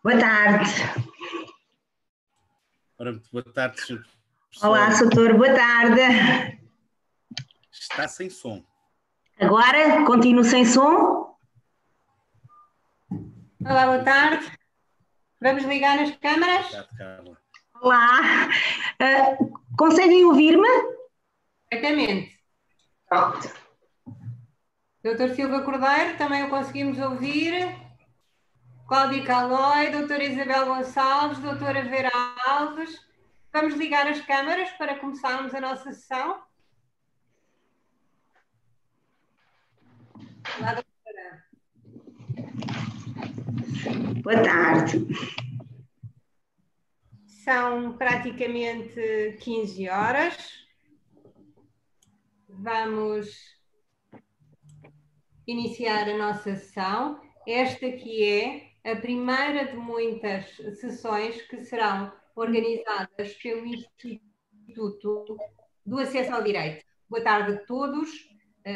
Boa tarde. Ora, muito boa tarde, Sr. Professor. Olá, Soutor, boa tarde. Está sem som. Agora, continuo sem som? Olá, boa tarde. Vamos ligar nas câmaras? Boa tarde, Carla. Olá. Conseguem ouvir-me? Perfeitamente. Pronto. Doutor Silva Cordeiro, também o conseguimos ouvir. Cláudia Calói, doutora Isabel Gonçalves, doutora Vera Alves. Vamos ligar as câmaras para começarmos a nossa sessão. Olá, doutora. Boa tarde. São praticamente 15 horas. Vamos iniciar a nossa sessão. Esta que é a primeira de muitas sessões que serão organizadas pelo Instituto do Acesso ao Direito. Boa tarde a todos.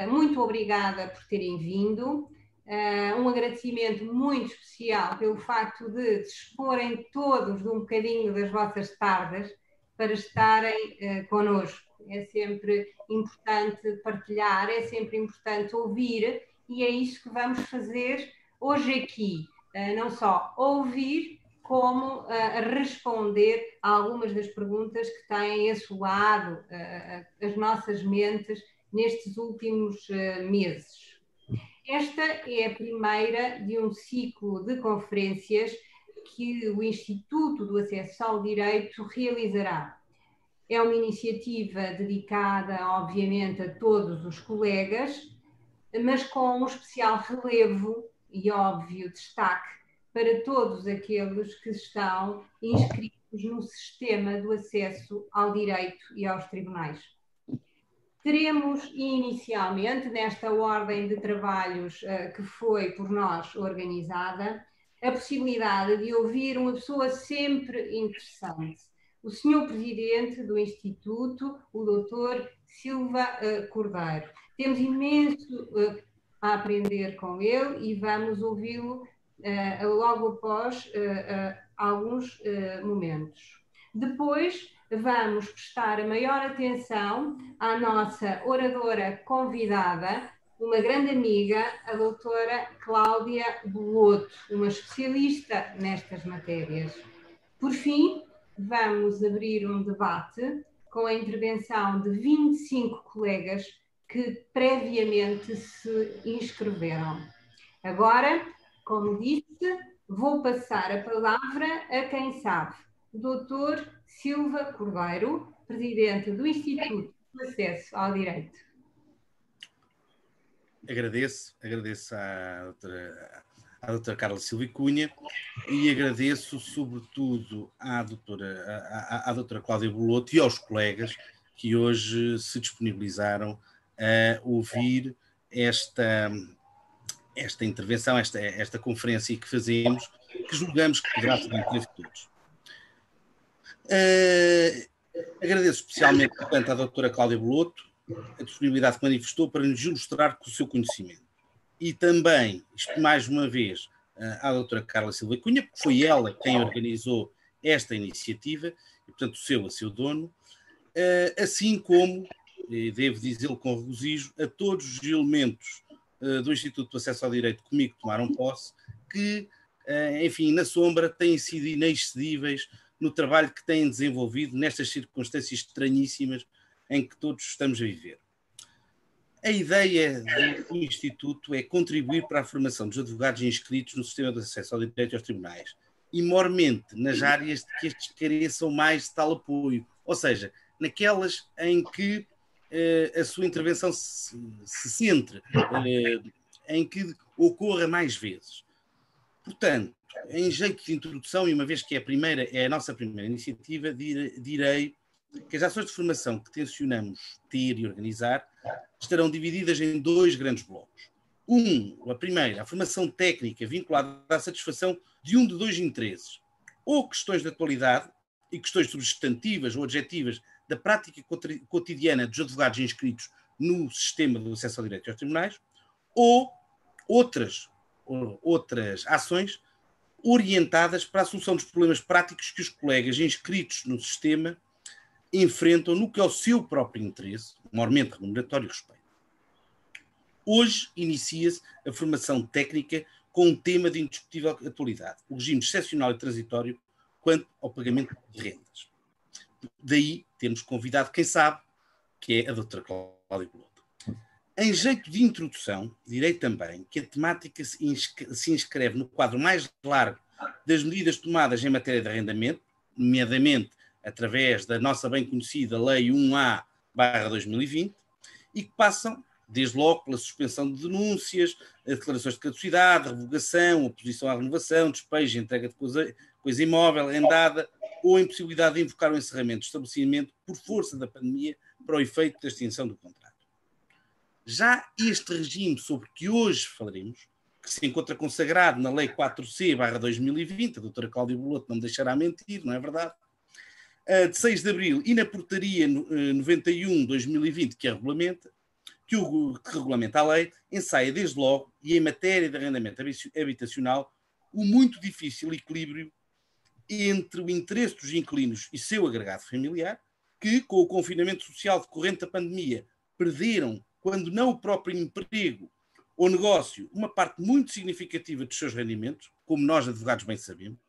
Muito obrigada por terem vindo. Um agradecimento muito especial pelo facto de disporem todos de um bocadinho das vossas tardes para estarem connosco. É sempre importante partilhar, é sempre importante ouvir, e é isso que vamos fazer hoje aqui. Não só ouvir, como responder a algumas das perguntas que têm assolado as nossas mentes nestes últimos meses. Esta é a primeira de um ciclo de conferências que o Instituto do Acesso ao Direito realizará. É uma iniciativa dedicada, obviamente, a todos os colegas, mas com um especial relevo e óbvio destaque para todos aqueles que estão inscritos no sistema do acesso ao direito e aos tribunais. Teremos inicialmente, nesta ordem de trabalhos que foi por nós organizada, a possibilidade de ouvir uma pessoa sempre interessante, o Sr. Presidente do Instituto, o Dr. Silva Cordeiro. Temos imenso a aprender com ele e vamos ouvi-lo logo após alguns momentos. Depois, vamos prestar a maior atenção à nossa oradora convidada, uma grande amiga, a doutora Cláudia Boloto, uma especialista nestas matérias. Por fim, vamos abrir um debate com a intervenção de 25 colegas que previamente se inscreveram. Agora, como disse, vou passar a palavra a quem sabe. Dr. Silva Cordeiro, Presidente do Instituto do Acesso ao Direito. Agradeço à doutora Carla Silva Cunha e agradeço sobretudo à doutora Cláudia Boloto e aos colegas que hoje se disponibilizaram a ouvir esta intervenção, esta conferência que fazemos, que julgamos que poderá ser de interesse de todos. Agradeço especialmente, portanto, à doutora Cláudia Boloto a disponibilidade que manifestou para nos ilustrar com o seu conhecimento. E também, mais uma vez, à doutora Carla Silva Cunha, porque foi ela quem organizou esta iniciativa, e, portanto, a seu dono, assim como, devo dizê-lo com regozijo, a todos os elementos do Instituto do Acesso ao Direito comigo que tomaram posse, que, enfim, na sombra, têm sido inexcedíveis no trabalho que têm desenvolvido nestas circunstâncias estranhíssimas em que todos estamos a viver. A ideia do Instituto é contribuir para a formação dos advogados inscritos no sistema de acesso ao direito e aos tribunais, e mormente nas áreas de que estes careçam mais de tal apoio, ou seja, naquelas em que a sua intervenção se centre, em que ocorra mais vezes. Portanto, em jeito de introdução, e uma vez que é a nossa primeira iniciativa, direi que as ações de formação que tencionamos ter e organizar estarão divididas em dois grandes blocos. A primeira, a formação técnica vinculada à satisfação de um de dois interesses, ou questões de atualidade e questões substantivas ou objetivas da prática cotidiana dos advogados inscritos no sistema do acesso ao direito e aos tribunais, ou outras ações orientadas para a solução dos problemas práticos que os colegas inscritos no sistema enfrentam no que é o seu próprio interesse, maiormente remuneratório e respeito. Hoje inicia-se a formação técnica com um tema de indiscutível atualidade, o regime excepcional e transitório quanto ao pagamento de rendas. Daí temos convidado quem sabe, que é a doutora Cláudia Beloto. Em jeito de introdução, direi também que a temática se inscreve no quadro mais largo das medidas tomadas em matéria de arrendamento, nomeadamente através da nossa bem conhecida Lei 1A/2020, e que passam, desde logo, pela suspensão de denúncias, declarações de caducidade, revogação, oposição à renovação, despejo e entrega de coisa imóvel, arrendada, ou a impossibilidade de invocar o encerramento do estabelecimento por força da pandemia para o efeito da extinção do contrato. Já este regime sobre que hoje falaremos, que se encontra consagrado na Lei 4C/2020, a doutora Cláudia Beloto não me deixará mentir, não é verdade? De 6 de abril e na portaria 91/2020 que a regulamenta, que regulamenta a lei, ensaia desde logo, e em matéria de arrendamento habitacional, o muito difícil equilíbrio entre o interesse dos inquilinos e seu agregado familiar, que, com o confinamento social decorrente da pandemia, perderam, quando não o próprio emprego ou negócio, uma parte muito significativa dos seus rendimentos, como nós advogados bem sabemos,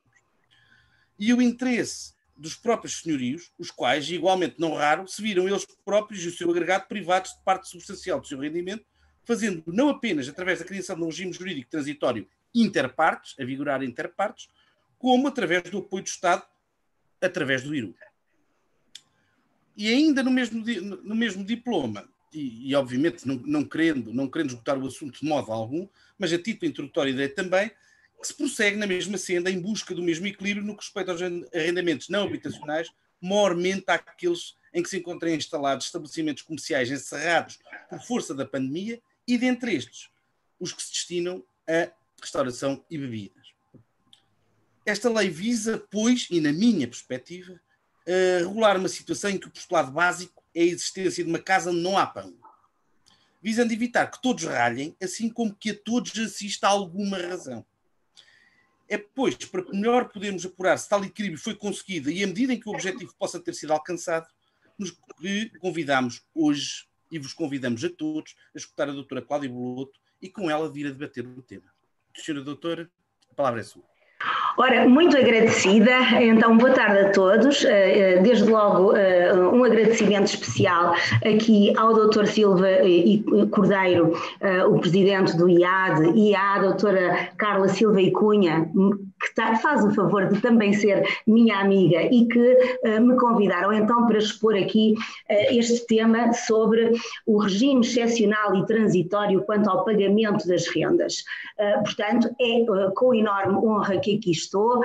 e o interesse dos próprios senhorios, os quais, igualmente não raro, se viram eles próprios e o seu agregado privados de parte substancial do seu rendimento, fazendo não apenas através da criação de um regime jurídico transitório interpartes, a vigorar interpartes, como através do apoio do Estado, através do IRU. E ainda no mesmo diploma, e obviamente não querendo esgotar o assunto de modo algum, mas a título introdutório direi também que se prossegue na mesma senda em busca do mesmo equilíbrio no que respeita aos arrendamentos não habitacionais, maiormente àqueles em que se encontram instalados estabelecimentos comerciais encerrados por força da pandemia e, dentre estes, os que se destinam a restauração e bebidas. Esta lei visa, pois, e na minha perspectiva, regular uma situação em que o postulado básico é a existência de uma casa onde não há pão, visando evitar que todos ralhem, assim como que a todos assista a alguma razão. É, pois, para melhor podermos apurar se tal equilíbrio foi conseguido e à medida em que o objetivo possa ter sido alcançado, nos convidamos hoje e vos convidamos a todos a escutar a doutora Cláudia Beloto e com ela vir a debater o tema. Senhora doutora, a palavra é sua. Ora, muito agradecida, então boa tarde a todos, desde logo um agradecimento especial aqui ao Dr. Silva e Cordeiro, o Presidente do IAD, e à Doutora Carla Silva e Cunha, que faz o favor de também ser minha amiga e que me convidaram então para expor aqui este tema sobre o regime excepcional e transitório quanto ao pagamento das rendas. Portanto, é com enorme honra que aqui estou,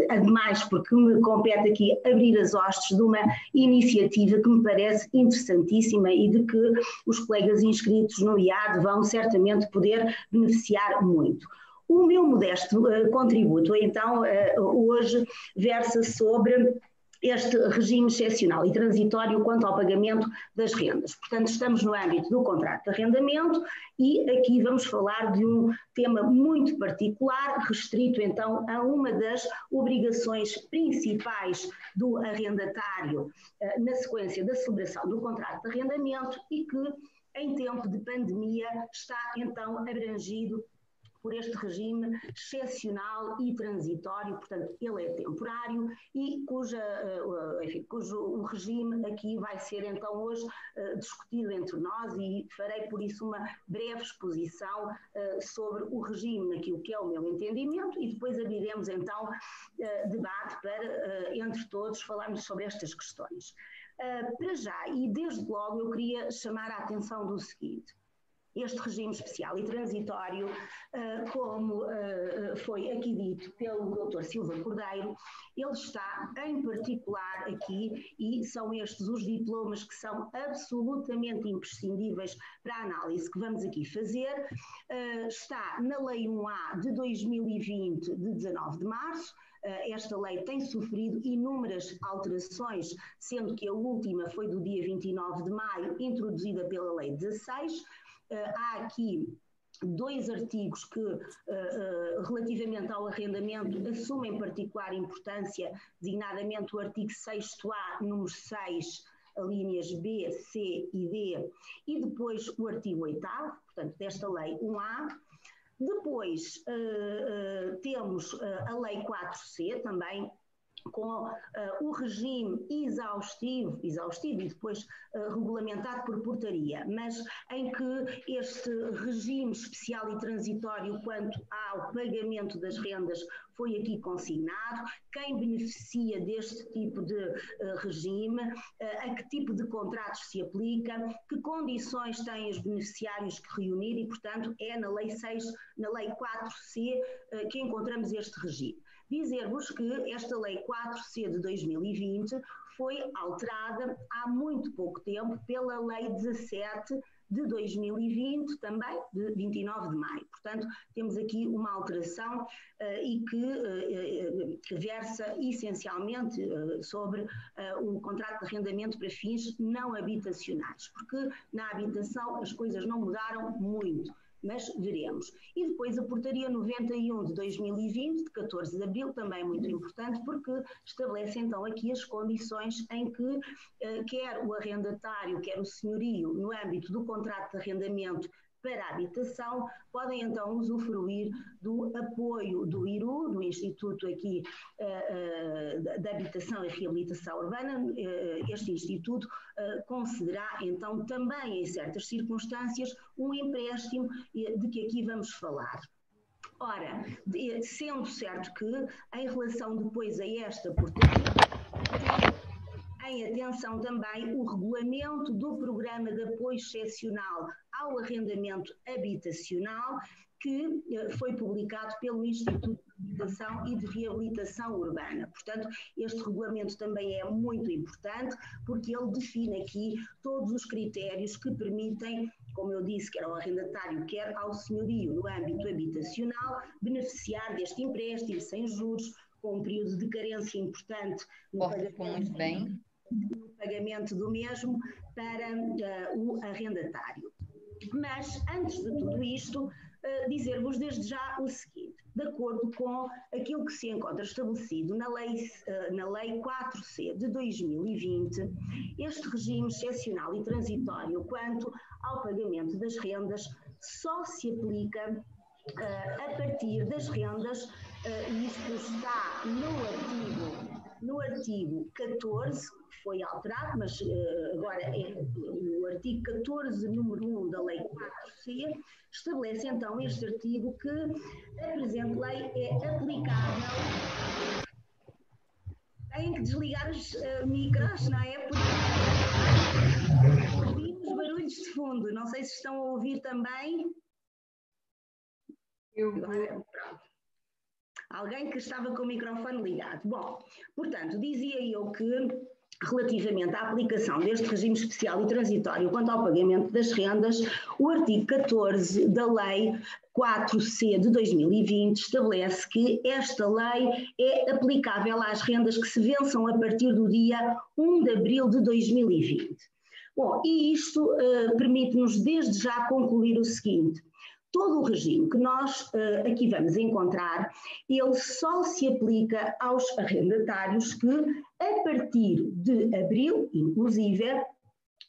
ademais porque me compete aqui abrir as hostes de uma iniciativa que me parece interessantíssima e de que os colegas inscritos no IAD vão certamente poder beneficiar muito. O meu modesto contributo, então, hoje versa sobre este regime excepcional e transitório quanto ao pagamento das rendas. Portanto, estamos no âmbito do contrato de arrendamento e aqui vamos falar de um tema muito particular, restrito então a uma das obrigações principais do arrendatário na sequência da celebração do contrato de arrendamento e que, em tempo de pandemia, está então abrangido por este regime excepcional e transitório, portanto, ele é temporário e cujo regime aqui vai ser então hoje discutido entre nós e farei por isso uma breve exposição sobre o regime naquilo que é o meu entendimento e depois abriremos então debate para, entre todos, falarmos sobre estas questões. Para já, e desde logo, eu queria chamar a atenção do seguinte. Este regime especial e transitório, como foi aqui dito pelo Dr. Silva Cordeiro, ele está em particular aqui, e são estes os diplomas que são absolutamente imprescindíveis para a análise que vamos aqui fazer, está na Lei 1A de 2020, de 19 de março. Esta lei tem sofrido inúmeras alterações, sendo que a última foi do dia 29 de maio, introduzida pela Lei 16. Há aqui 2 artigos que, relativamente ao arrendamento, assumem particular importância, designadamente o artigo 6º-A, número 6, linhas B, C e D, e depois o artigo 8º, portanto, desta lei 1A. Depois temos a lei 4C, também com o regime exaustivo e depois regulamentado por portaria, mas em que este regime especial e transitório quanto ao pagamento das rendas foi aqui consignado, quem beneficia deste tipo de regime, a que tipo de contratos se aplica, que condições têm os beneficiários que reunir e, portanto, é na lei 4C que encontramos este regime. Dizer-vos que esta lei 4C de 2020 foi alterada há muito pouco tempo pela lei 17 de 2020, também de 29 de maio. Portanto, temos aqui uma alteração e que versa essencialmente sobre o contrato de arrendamento para fins não habitacionais, porque na habitação as coisas não mudaram muito, mas veremos. E depois a portaria 91 de 2020, de 14 de abril, também muito importante, porque estabelece então aqui as condições em que quer o arrendatário, quer o senhorio, no âmbito do contrato de arrendamento para a habitação, podem então usufruir do apoio do IRU, do Instituto aqui da Habitação e Reabilitação Urbana. Este Instituto concederá então também, em certas circunstâncias, um empréstimo de que aqui vamos falar. Ora, sendo certo que, em relação depois a esta portaria, em atenção também o regulamento do Programa de Apoio Excepcional ao Arrendamento Habitacional, que foi publicado pelo Instituto de Habitação e de Reabilitação Urbana. Portanto, este regulamento também é muito importante, porque ele define aqui todos os critérios que permitem, como eu disse, quer ao arrendatário, quer ao senhorio, no âmbito habitacional, beneficiar deste empréstimo sem juros, com um período de carência importante no pagamento do mesmo para o arrendatário. Mas, antes de tudo isto, dizer-vos desde já o seguinte: de acordo com aquilo que se encontra estabelecido na lei 4C de 2020, este regime excepcional e transitório quanto ao pagamento das rendas só se aplica a partir das rendas, e isto está no artigo 14, que foi alterado, mas agora é o artigo 14, número 1 da lei 4C, estabelece então este artigo que a presente lei é aplicável. Têm que desligar os micros, não é? Porque ouvimos barulhos de fundo, não sei se estão a ouvir também. Agora, pronto. Alguém que estava com o microfone ligado. Bom, portanto, dizia eu que, relativamente à aplicação deste regime especial e transitório quanto ao pagamento das rendas, o artigo 14 da Lei 4C de 2020 estabelece que esta lei é aplicável às rendas que se vençam a partir do dia 1 de abril de 2020. Bom, e isto permite-nos desde já concluir o seguinte: todo o regime que nós aqui vamos encontrar, ele só se aplica aos arrendatários que, a partir de abril, inclusive,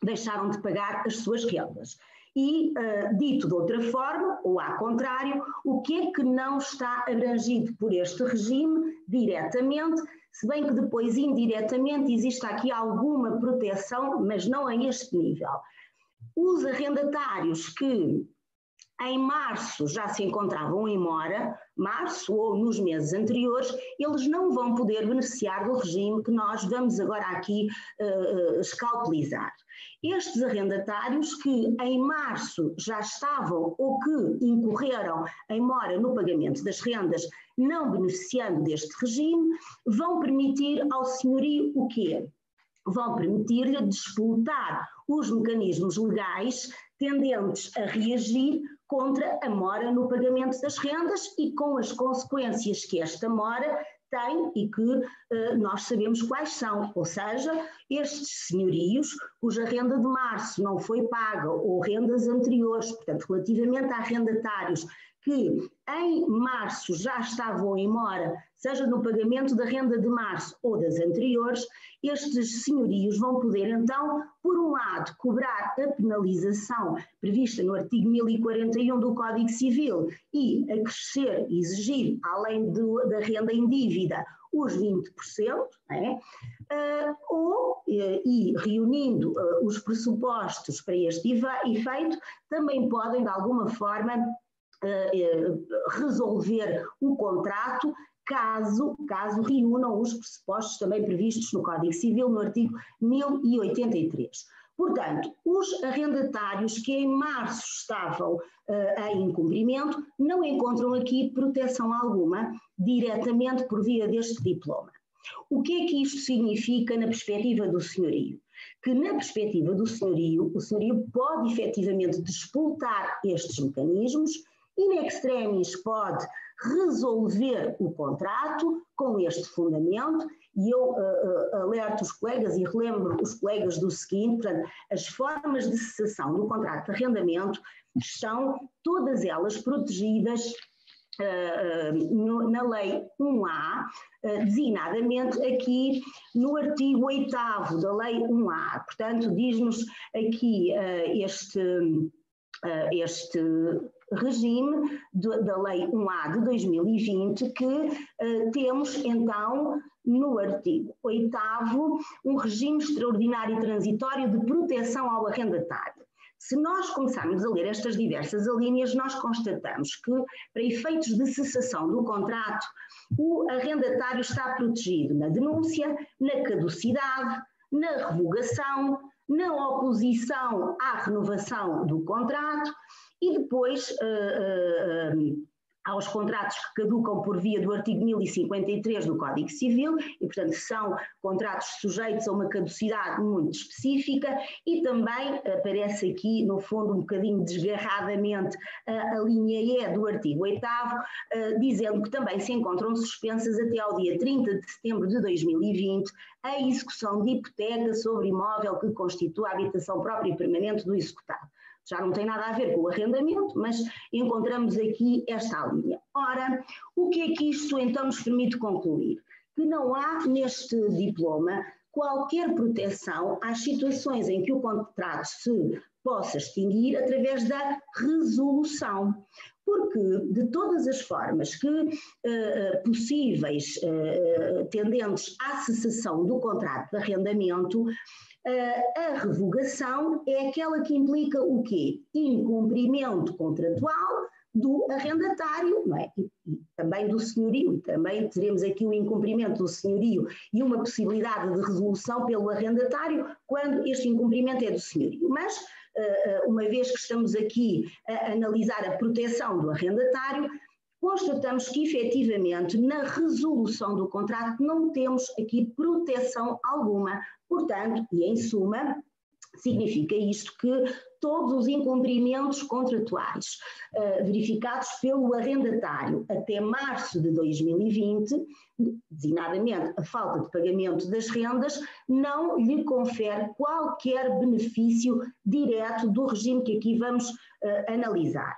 deixaram de pagar as suas rendas. E, dito de outra forma, ou ao contrário, o que é que não está abrangido por este regime diretamente, se bem que depois indiretamente existe aqui alguma proteção, mas não a este nível. Os arrendatários que em março já se encontravam em mora, março ou nos meses anteriores, eles não vão poder beneficiar do regime que nós vamos agora aqui escalpelizar. Estes arrendatários que em março já estavam ou que incorreram em mora no pagamento das rendas, não beneficiando deste regime, vão permitir ao senhorio o quê? Vão permitir-lhe disputar os mecanismos legais tendentes a reagir contra a mora no pagamento das rendas e com as consequências que esta mora tem e que nós sabemos quais são, ou seja, estes senhorios cuja renda de março não foi paga ou rendas anteriores, portanto, relativamente a arrendatários que em março já estavam em mora, seja no pagamento da renda de março ou das anteriores, estes senhorios vão poder então, por um lado, cobrar a penalização prevista no artigo 1041 do Código Civil e acrescer e exigir, além da renda em dívida, os 20%, né? E reunindo os pressupostos para este efeito, também podem, de alguma forma, resolver o contrato caso reúnam os pressupostos também previstos no Código Civil, no artigo 1083. Portanto, os arrendatários que em março estavam em incumprimento não encontram aqui proteção alguma diretamente por via deste diploma. O que é que isto significa na perspectiva do senhorio? Que na perspectiva do senhorio, o senhorio pode efetivamente disputar estes mecanismos, in extremis pode resolver o contrato com este fundamento, e eu alerto os colegas e relembro os colegas do seguinte, portanto, as formas de cessação do contrato de arrendamento estão todas elas protegidas na Lei 1A, designadamente aqui no artigo 8º da Lei 1A. Portanto, diz-nos aqui este regime da Lei 1A de 2020 que temos então no artigo 8º um regime extraordinário e transitório de proteção ao arrendatário. Se nós começarmos a ler estas diversas alíneas, nós constatamos que, para efeitos de cessação do contrato, o arrendatário está protegido na denúncia, na caducidade, na revogação, na oposição à renovação do contrato e depois aos contratos que caducam por via do artigo 1053 do Código Civil e, portanto, são contratos sujeitos a uma caducidade muito específica e também aparece aqui, no fundo, um bocadinho desgarradamente a linha E do artigo 8º, dizendo que também se encontram suspensas até ao dia 30 de setembro de 2020 a execução de hipoteca sobre imóvel que constitua a habitação própria e permanente do executado. Já não tem nada a ver com o arrendamento, mas encontramos aqui esta linha. Ora, o que é que isto então nos permite concluir? Que não há neste diploma qualquer proteção às situações em que o contrato se possa extinguir através da resolução. Porque, de todas as formas que possíveis tendentes à cessação do contrato de arrendamento, a revogação é aquela que implica o quê? Incumprimento contratual do arrendatário, não é? E também do senhorio, e também teremos aqui o incumprimento do senhorio e uma possibilidade de resolução pelo arrendatário quando este incumprimento é do senhorio. Mas, uma vez que estamos aqui a analisar a proteção do arrendatário, constatamos que efetivamente na resolução do contrato não temos aqui proteção alguma. Portanto, e em suma, significa isto que todos os incumprimentos contratuais verificados pelo arrendatário até março de 2020, designadamente a falta de pagamento das rendas, não lhe confere qualquer benefício direto do regime que aqui vamos analisar.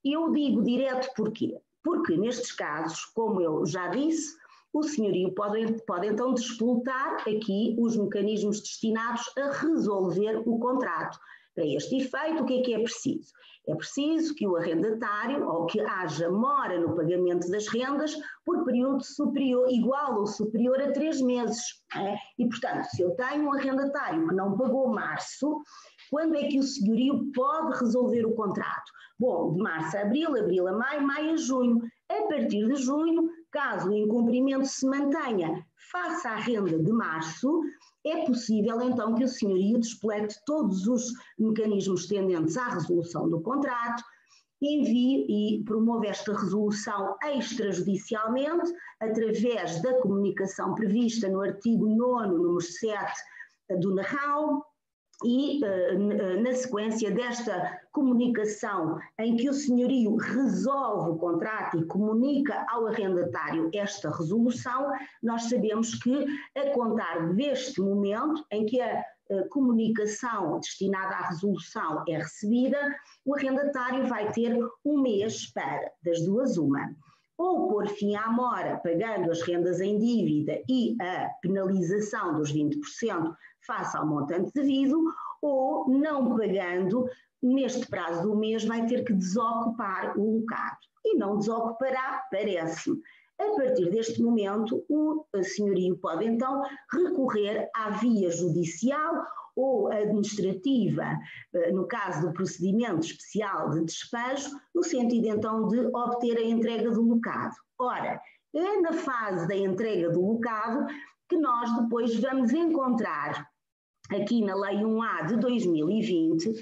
Eu digo direto porquê? Porque nestes casos, como eu já disse, o senhorio pode então disputar aqui os mecanismos destinados a resolver o contrato. Para este efeito, o que é preciso? É preciso que o arrendatário, ou que haja mora no pagamento das rendas, por período superior, igual ou superior a 3 meses. É? E, portanto, se eu tenho um arrendatário que não pagou março, quando é que o senhorio pode resolver o contrato? Bom, de março a abril, abril a maio, maio a junho. A partir de junho, caso o incumprimento se mantenha face à renda de março, é possível então que o senhorio desplete todos os mecanismos tendentes à resolução do contrato, envie e promova esta resolução extrajudicialmente através da comunicação prevista no artigo 9º, número 7 do NARRAU, e na sequência desta comunicação em que o senhorio resolve o contrato e comunica ao arrendatário esta resolução, nós sabemos que a contar deste momento em que a comunicação destinada à resolução é recebida, o arrendatário vai ter um mês para, das duas uma, ou pôr fim à mora pagando as rendas em dívida e a penalização dos 20% face ao montante devido, ou não pagando, neste prazo do mês vai ter que desocupar o locado. E não desocupará, parece-me. A partir deste momento, o senhorio pode então recorrer à via judicial ou administrativa, no caso do procedimento especial de despejo, no sentido então de obter a entrega do locado. Ora, é na fase da entrega do locado que nós depois vamos encontrar aqui na Lei 1A de 2020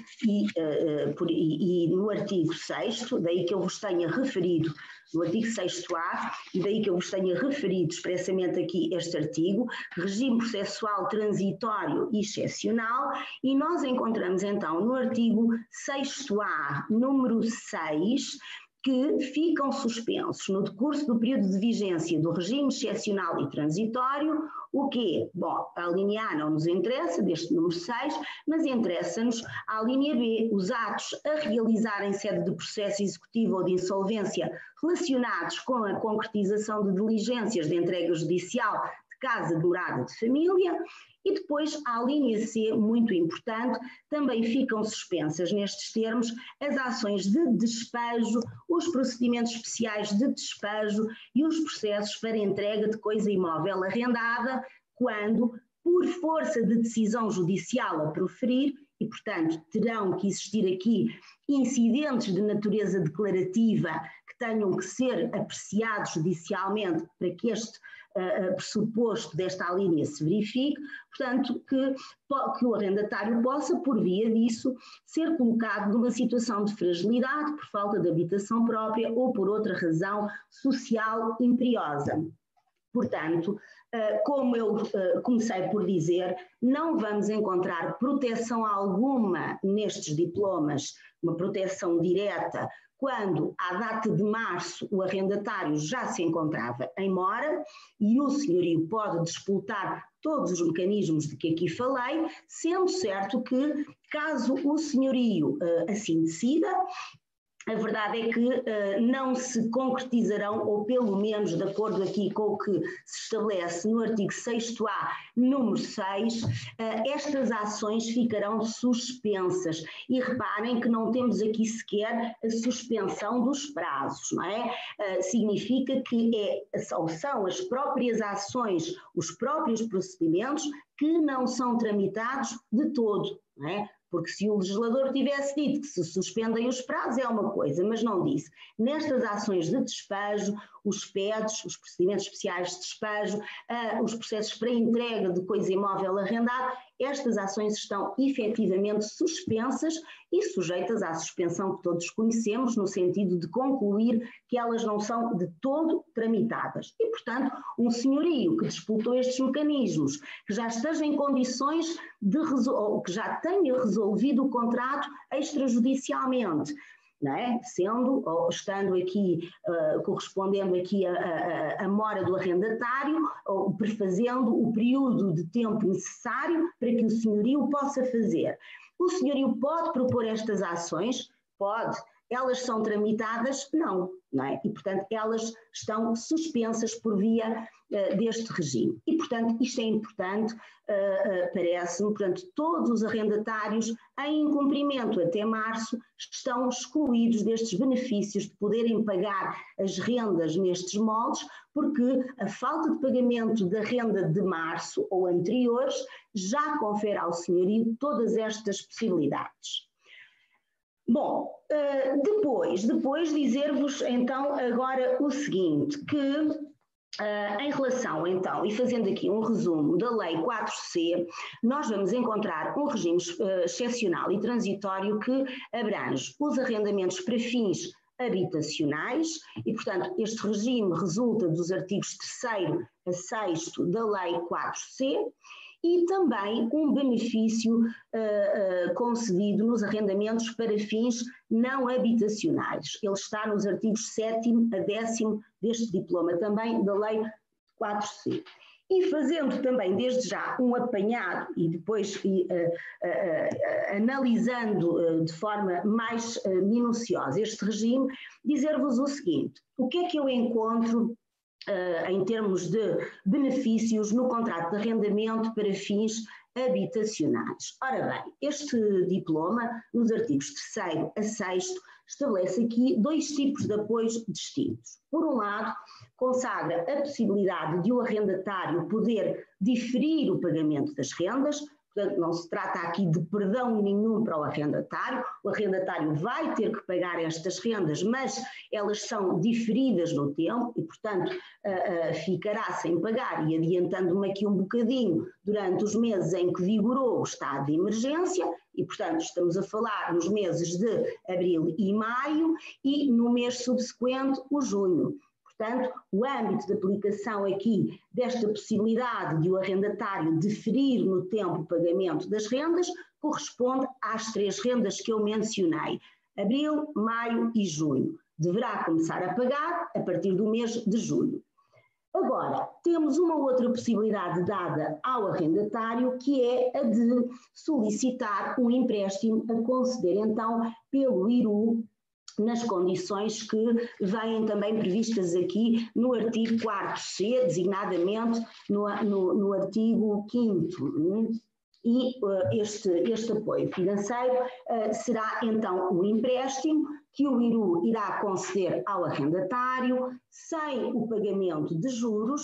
e no artigo 6º, daí que eu vos tenha referido, no artigo 6º-A, e daí que eu vos tenha referido expressamente aqui este artigo, regime processual transitório e excepcional, e nós encontramos então no artigo 6º-A, número 6, que ficam suspensos no decurso do período de vigência do regime excepcional e transitório, o quê? Bom, a linha A não nos interessa, deste número 6, mas interessa-nos a linha B, os atos a realizar em sede de processo executivo ou de insolvência relacionados com a concretização de diligências de entrega judicial de casa de morada de família. E depois, a linha C, muito importante, também ficam suspensas nestes termos as ações de despejo, os procedimentos especiais de despejo e os processos para entrega de coisa imóvel arrendada, quando, por força de decisão judicial a proferir, e portanto terão que existir aqui incidentes de natureza declarativa que tenham que ser apreciados judicialmente para que este pressuposto desta alínea se verifique, portanto, que o arrendatário possa, por via disso, ser colocado numa situação de fragilidade por falta de habitação própria ou por outra razão social imperiosa. Portanto, como eu comecei por dizer, não vamos encontrar proteção alguma nestes diplomas, uma proteção direta, quando, à data de março, o arrendatário já se encontrava em mora e o senhorio pode disputar todos os mecanismos de que aqui falei, sendo certo que, caso o senhorio assim decida, a verdade é que não se concretizarão, ou pelo menos de acordo aqui com o que se estabelece no artigo 6º-A, número 6, estas ações ficarão suspensas. E reparem que não temos aqui sequer a suspensão dos prazos, não é? Significa que são as próprias ações, os próprios procedimentos que não são tramitados de todo, não é? Porque se o legislador tivesse dito que se suspendem os prazos é uma coisa, mas não disse. Nestas ações de despejo, os PEDs, os procedimentos especiais de despejo, os processos para entrega de coisa imóvel arrendada, estas ações estão efetivamente suspensas e sujeitas à suspensão que todos conhecemos, no sentido de concluir que elas não são de todo tramitadas. E, portanto, um senhorio que disputou estes mecanismos, que já esteja em condições de ou que já tenha resolvido o contrato extrajudicialmente, não é? Sendo ou estando aqui, correspondendo aqui a mora do arrendatário, ou prefazendo o período de tempo necessário para que o senhorio possa fazer. O senhorio pode propor estas ações? Pode. Elas são tramitadas? Não, não é? E, portanto, elas estão suspensas por via deste regime. E, portanto, isto é importante, parece-me, portanto, todos os arrendatários em incumprimento até março estão excluídos destes benefícios de poderem pagar as rendas nestes moldes, porque a falta de pagamento da renda de março ou anteriores já confere ao senhorio todas estas possibilidades. Bom, depois dizer-vos então agora o seguinte, que em relação então, e fazendo aqui um resumo da Lei 4C, nós vamos encontrar um regime excepcional e transitório que abrange os arrendamentos para fins habitacionais e, portanto, este regime resulta dos artigos 3º a 6º da Lei 4C e também um benefício concedido nos arrendamentos para fins não habitacionais. Ele está nos artigos 7º a 10º deste diploma, também da Lei 4C. E fazendo também desde já um apanhado e depois analisando de forma mais minuciosa este regime, dizer-vos o seguinte: o que é que eu encontro em termos de benefícios no contrato de arrendamento para fins habitacionais? Ora bem, este diploma, nos artigos 3º a 6º, estabelece aqui 2 tipos de apoios distintos. Por um lado, consagra a possibilidade de o arrendatário poder diferir o pagamento das rendas. Portanto, não se trata aqui de perdão nenhum para o arrendatário vai ter que pagar estas rendas, mas elas são diferidas no tempo e, portanto, ficará sem pagar e adiantando-me aqui um bocadinho durante os meses em que vigorou o estado de emergência e, portanto, estamos a falar nos meses de abril e maio e no mês subsequente, o junho. Portanto, o âmbito de aplicação aqui desta possibilidade de o arrendatário diferir no tempo o pagamento das rendas corresponde às 3 rendas que eu mencionei, abril, maio e junho. Deverá começar a pagar a partir do mês de julho. Agora, temos uma outra possibilidade dada ao arrendatário, que é a de solicitar um empréstimo a conceder então pelo IRU, nas condições que vêm também previstas aqui no artigo 4C, designadamente no artigo 5º. E este apoio financeiro será então um empréstimo que o IRU irá conceder ao arrendatário sem o pagamento de juros,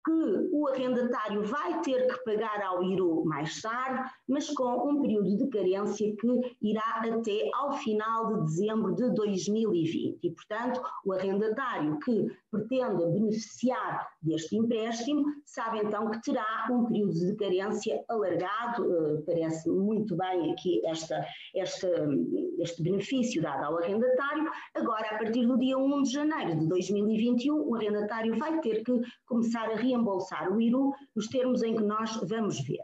que o arrendatário vai ter que pagar ao IRU mais tarde, mas com um período de carência que irá até ao final de dezembro de 2020. E, portanto, o arrendatário que pretenda beneficiar deste empréstimo sabe então que terá um período de carência alargado. Parece muito bem aqui este benefício dado ao arrendatário. Agora, a partir do dia 1 de janeiro de 2021, o arrendatário vai ter que começar a reembolsar o IRU nos termos em que nós vamos ver.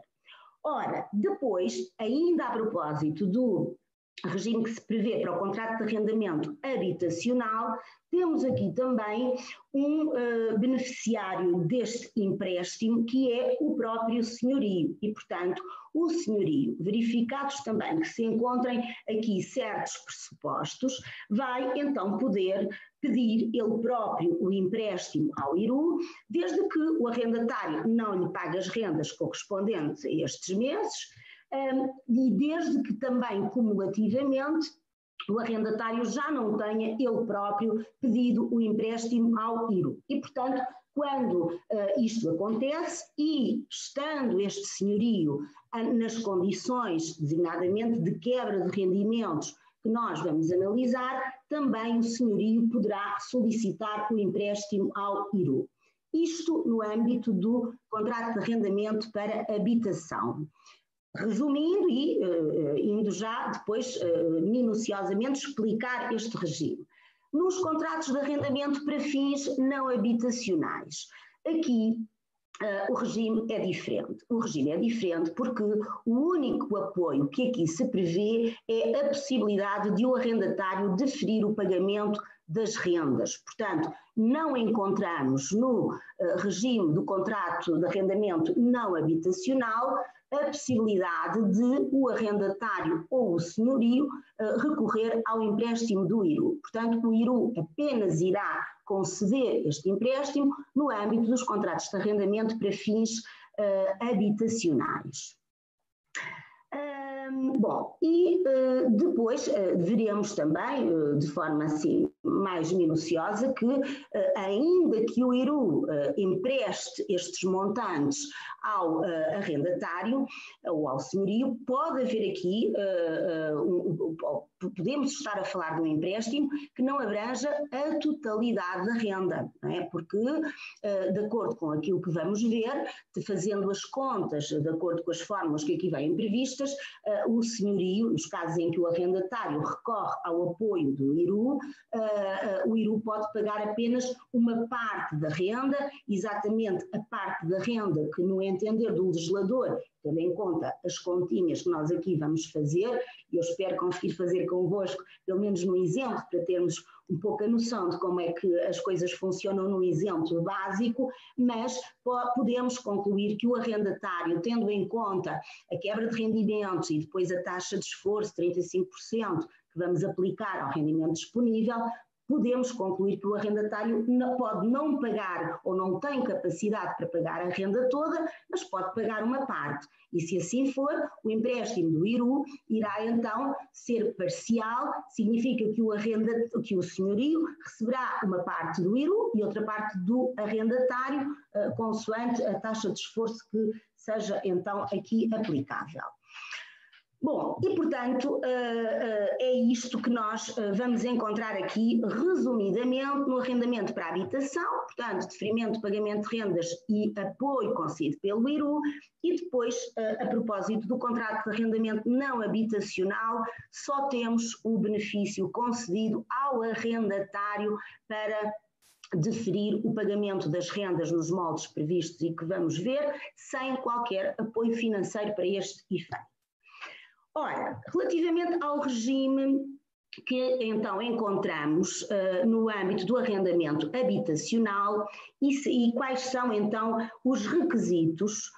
Ora, depois, ainda a propósito do regime que se prevê para o contrato de arrendamento habitacional, temos aqui também um beneficiário deste empréstimo, que é o próprio senhorio. E, portanto, o senhorio, verificados também que se encontrem aqui certos pressupostos, vai então poder pedir ele próprio o empréstimo ao IRU, desde que o arrendatário não lhe pague as rendas correspondentes a estes meses, e desde que também cumulativamente o arrendatário já não tenha ele próprio pedido o empréstimo ao IRU. E, portanto, quando isto acontece e estando este senhorio nas condições, designadamente, de quebra de rendimentos que nós vamos analisar, também o senhorio poderá solicitar o empréstimo ao IRU. Isto no âmbito do contrato de arrendamento para habitação. Resumindo e indo já depois minuciosamente explicar este regime. Nos contratos de arrendamento para fins não habitacionais, aqui o regime é diferente. O regime é diferente porque o único apoio que aqui se prevê é a possibilidade de o arrendatário deferir o pagamento das rendas. Portanto, não encontramos no regime do contrato de arrendamento não habitacional a possibilidade de o arrendatário ou o senhorio recorrer ao empréstimo do IRU. Portanto, o IRU apenas irá conceder este empréstimo no âmbito dos contratos de arrendamento para fins habitacionais. Bom, e depois veremos também, de forma assim mais minuciosa, que ainda que o IRU empreste estes montantes ao arrendatário ou ao senhorio, pode haver aqui, podemos estar a falar de um empréstimo que não abranja a totalidade da renda, não é? Porque, de acordo com aquilo que vamos ver, fazendo as contas, de acordo com as fórmulas que aqui vêm previstas, o senhorio, nos casos em que o arrendatário recorre ao apoio do IRU, o IRU pode pagar apenas uma parte da renda, exatamente a parte da renda que, no entender do legislador, tendo em conta as continhas que nós aqui vamos fazer, e eu espero conseguir fazer convosco, pelo menos no exemplo, para termos um pouco a noção de como é que as coisas funcionam no exemplo básico, mas podemos concluir que o arrendatário, tendo em conta a quebra de rendimentos e depois a taxa de esforço, 35%, que vamos aplicar ao rendimento disponível, podemos concluir que o arrendatário pode não pagar ou não tem capacidade para pagar a renda toda, mas pode pagar uma parte. E se assim for, o empréstimo do IRU irá então ser parcial, significa que o senhorio receberá uma parte do IRU e outra parte do arrendatário, consoante a taxa de esforço que seja então aqui aplicável. Bom, e portanto é isto que nós vamos encontrar aqui resumidamente no arrendamento para habitação, portanto deferimento de pagamento de rendas e apoio concedido pelo IRU, e depois a propósito do contrato de arrendamento não habitacional só temos o benefício concedido ao arrendatário para deferir o pagamento das rendas nos moldes previstos e que vamos ver, sem qualquer apoio financeiro para este efeito. Ora, relativamente ao regime que então encontramos no âmbito do arrendamento habitacional e quais são então os requisitos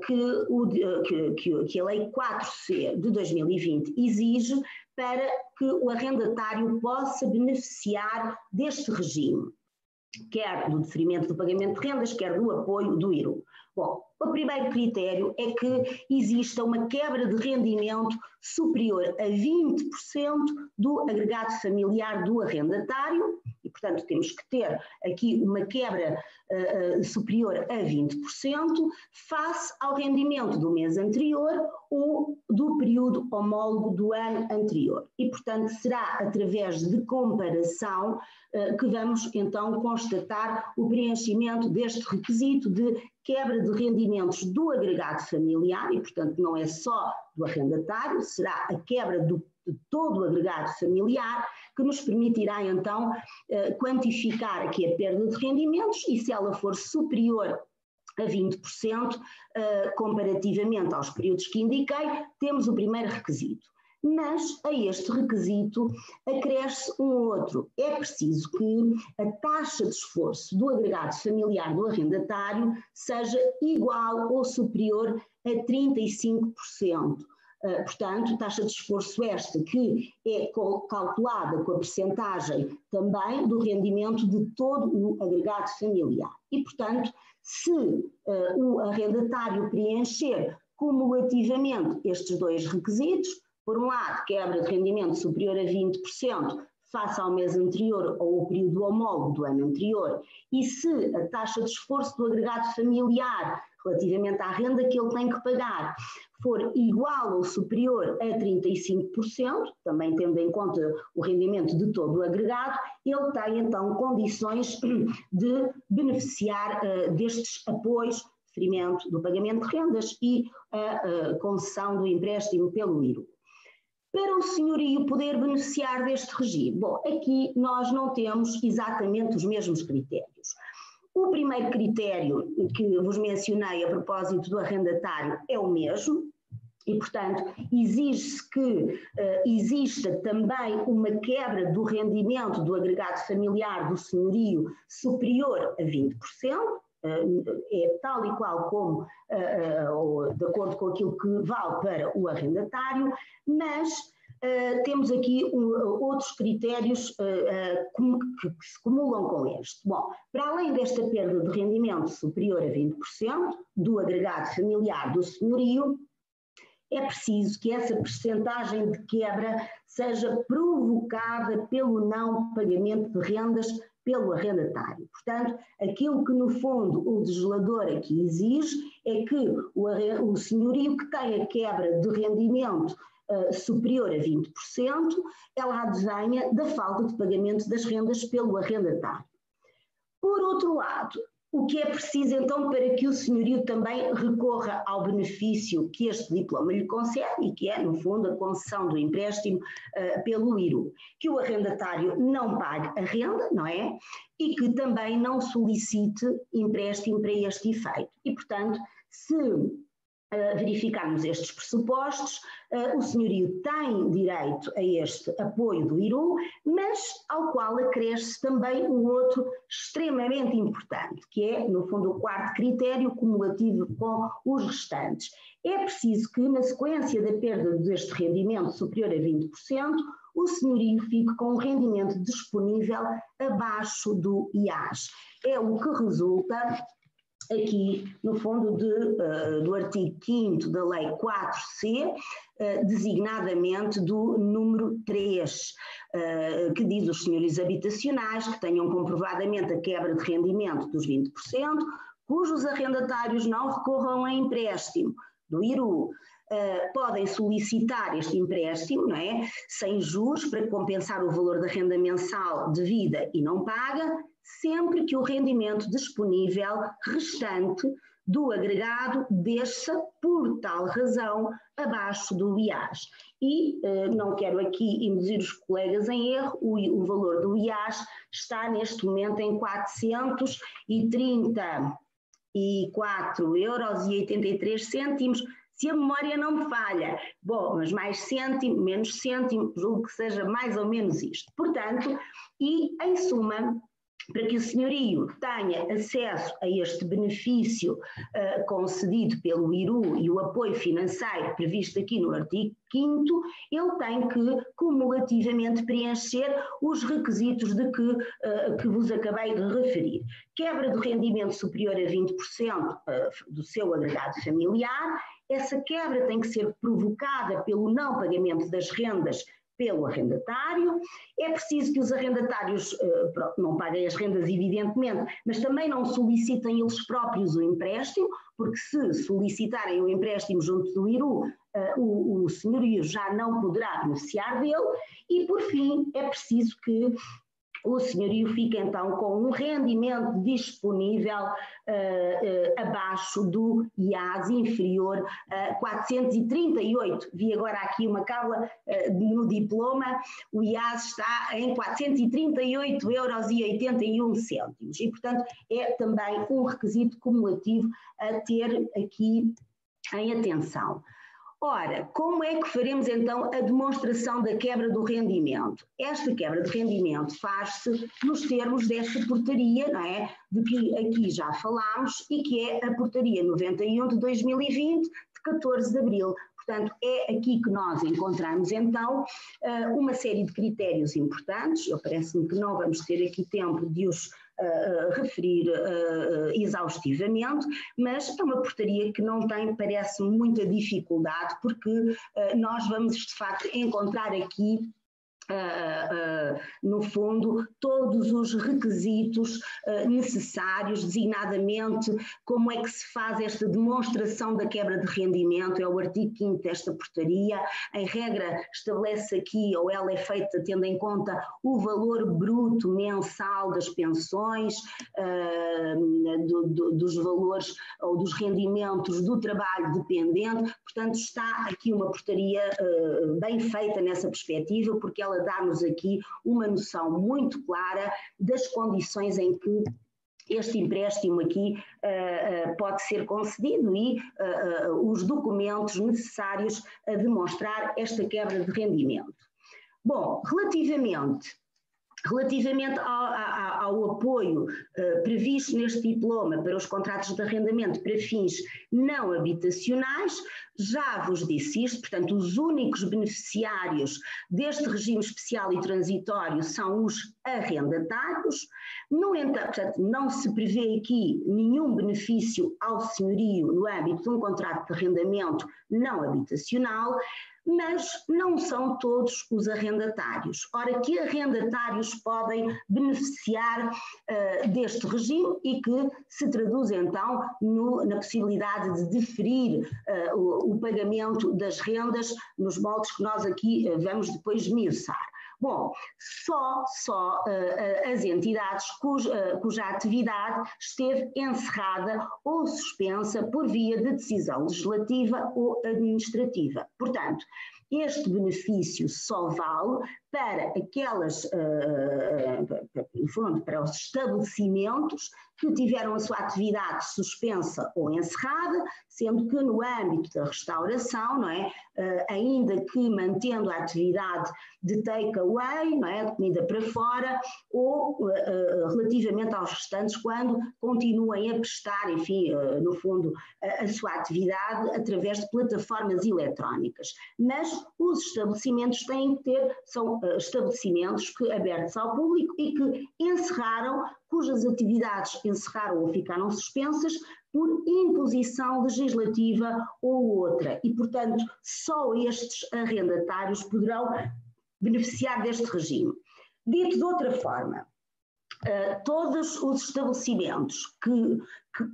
que a Lei 4C de 2020 exige para que o arrendatário possa beneficiar deste regime, quer do deferimento do pagamento de rendas, quer do apoio do IRU. Bom, o primeiro critério é que exista uma quebra de rendimento superior a 20% do agregado familiar do arrendatário, e portanto temos que ter aqui uma quebra superior a 20% face ao rendimento do mês anterior ou do período homólogo do ano anterior. E portanto será através de comparação que vamos então constatar o preenchimento deste requisito de quebra de rendimentos do agregado familiar, e portanto não é só do arrendatário, será a quebra de todo o agregado familiar que nos permitirá então quantificar aqui a perda de rendimentos, e se ela for superior a 20%, comparativamente aos períodos que indiquei, temos o primeiro requisito. Mas a este requisito acresce um outro. É preciso que a taxa de esforço do agregado familiar do arrendatário seja igual ou superior a 35%. Portanto, taxa de esforço esta que é calculada com a percentagem também do rendimento de todo o agregado familiar. E, portanto, se o arrendatário preencher cumulativamente estes dois requisitos, por um lado, quebra de rendimento superior a 20% face ao mês anterior ou ao período homólogo do ano anterior, e se a taxa de esforço do agregado familiar relativamente à renda que ele tem que pagar for igual ou superior a 35%, também tendo em conta o rendimento de todo o agregado, ele tem então condições de beneficiar destes apoios, deferimento do pagamento de rendas e a concessão do empréstimo pelo IRU. Para o senhorio poder beneficiar deste regime, bom, aqui nós não temos exatamente os mesmos critérios. O primeiro critério que vos mencionei a propósito do arrendatário é o mesmo, e, portanto, exige-se que exista também uma quebra do rendimento do agregado familiar do senhorio superior a 20%, é tal e qual como, de acordo com aquilo que vale para o arrendatário, mas temos aqui outros critérios que se acumulam com este. Bom, para além desta perda de rendimento superior a 20% do agregado familiar do senhorio, é preciso que essa percentagem de quebra seja provocada pelo não pagamento de rendas pelo arrendatário. Portanto, aquilo que no fundo o legislador aqui exige é que o senhorio que tem a quebra de rendimento superior a 20%, ela advenha da falta de pagamento das rendas pelo arrendatário. Por outro lado, O que é preciso então para que o senhorio também recorra ao benefício que este diploma lhe concede e que é, no fundo, a concessão do empréstimo pelo IRU? Que o arrendatário não pague a renda, não é? E que também não solicite empréstimo para este efeito. E, portanto, se verificarmos estes pressupostos, o senhorio tem direito a este apoio do IRU, mas ao qual acresce também um outro extremamente importante, que é, no fundo, o quarto critério cumulativo com os restantes. É preciso que, na sequência da perda deste rendimento superior a 20%, o senhorio fique com um rendimento disponível abaixo do IAS. É o que resulta aqui, no fundo, do artigo 5º da Lei 4C, designadamente do número 3, que diz os senhorios habitacionais que tenham comprovadamente a quebra de rendimento dos 20%, cujos arrendatários não recorram a empréstimo do IRU, podem solicitar este empréstimo, não é? Sem juros, para compensar o valor da renda mensal devida e não paga, sempre que o rendimento disponível restante do agregado desça, por tal razão, abaixo do IAS. E não quero aqui induzir os colegas em erro, o valor do IAS está neste momento em 434,83 €, se a memória não me falha. Bom, mas mais cêntimo, menos cêntimo, julgo que seja mais ou menos isto. Portanto, e em suma, para que o senhorio tenha acesso a este benefício concedido pelo IRU e o apoio financeiro previsto aqui no artigo 5º, ele tem que cumulativamente preencher os requisitos de que vos acabei de referir. Quebra do rendimento superior a 20% do seu agregado familiar. Essa quebra tem que ser provocada pelo não pagamento das rendas pelo arrendatário. É preciso que os arrendatários não paguem as rendas, evidentemente, mas também não solicitem eles próprios o empréstimo, porque se solicitarem o empréstimo junto do IRU, o senhorio já não poderá beneficiar dele. E, por fim, é preciso que o senhorio fica então com um rendimento disponível abaixo do IAS, inferior a 438. Vi agora aqui uma cábula no diploma, o IAS está em 438,81 €. E, portanto, é também um requisito cumulativo a ter aqui em atenção. Ora, como é que faremos então a demonstração da quebra do rendimento? Esta quebra de rendimento faz-se nos termos desta portaria, não é? De que aqui já falámos, e que é a portaria 91 de 2020, de 14 de abril. Portanto, é aqui que nós encontramos, então, uma série de critérios importantes. Parece-me que não vamos ter aqui tempo de os referir exaustivamente, mas é uma portaria que não tem, parece-me, muita dificuldade, porque nós vamos, de facto, encontrar aqui no fundo, todos os requisitos necessários, designadamente como é que se faz esta demonstração da quebra de rendimento. É o artigo 5º desta portaria. Em regra, estabelece aqui, ou ela é feita tendo em conta o valor bruto mensal das pensões, dos valores ou dos rendimentos do trabalho dependente. Portanto, está aqui uma portaria bem feita nessa perspectiva, porque ela dá-nos aqui uma noção muito clara das condições em que este empréstimo aqui pode ser concedido e os documentos necessários a demonstrar esta quebra de rendimento. Bom, relativamente ao apoio previsto neste diploma para os contratos de arrendamento para fins não habitacionais, já vos disse isto. Portanto, os únicos beneficiários deste regime especial e transitório são os arrendatários. No entanto, portanto, não se prevê aqui nenhum benefício ao senhorio no âmbito de um contrato de arrendamento não habitacional, mas não são todos os arrendatários. Ora, que arrendatários podem beneficiar deste regime e que se traduz então na possibilidade de diferir o pagamento das rendas nos moldes que nós aqui vamos depois esmiuçar? Bom, só as entidades cuja atividade esteve encerrada ou suspensa por via de decisão legislativa ou administrativa. Portanto, este benefício só vale para aquelas, no fundo, para os estabelecimentos que tiveram a sua atividade suspensa ou encerrada, sendo que no âmbito da restauração, não é, ainda que mantendo a atividade de take-away, não é, de comida para fora, ou relativamente aos restantes, quando continuem a prestar, enfim, no fundo, a sua atividade através de plataformas eletrónicas. Mas os estabelecimentos têm que ter, são estabelecimentos abertos ao público e que encerraram, cujas atividades encerraram ou ficaram suspensas por imposição legislativa ou outra. E, portanto, só estes arrendatários poderão beneficiar deste regime. Dito de outra forma, todos os estabelecimentos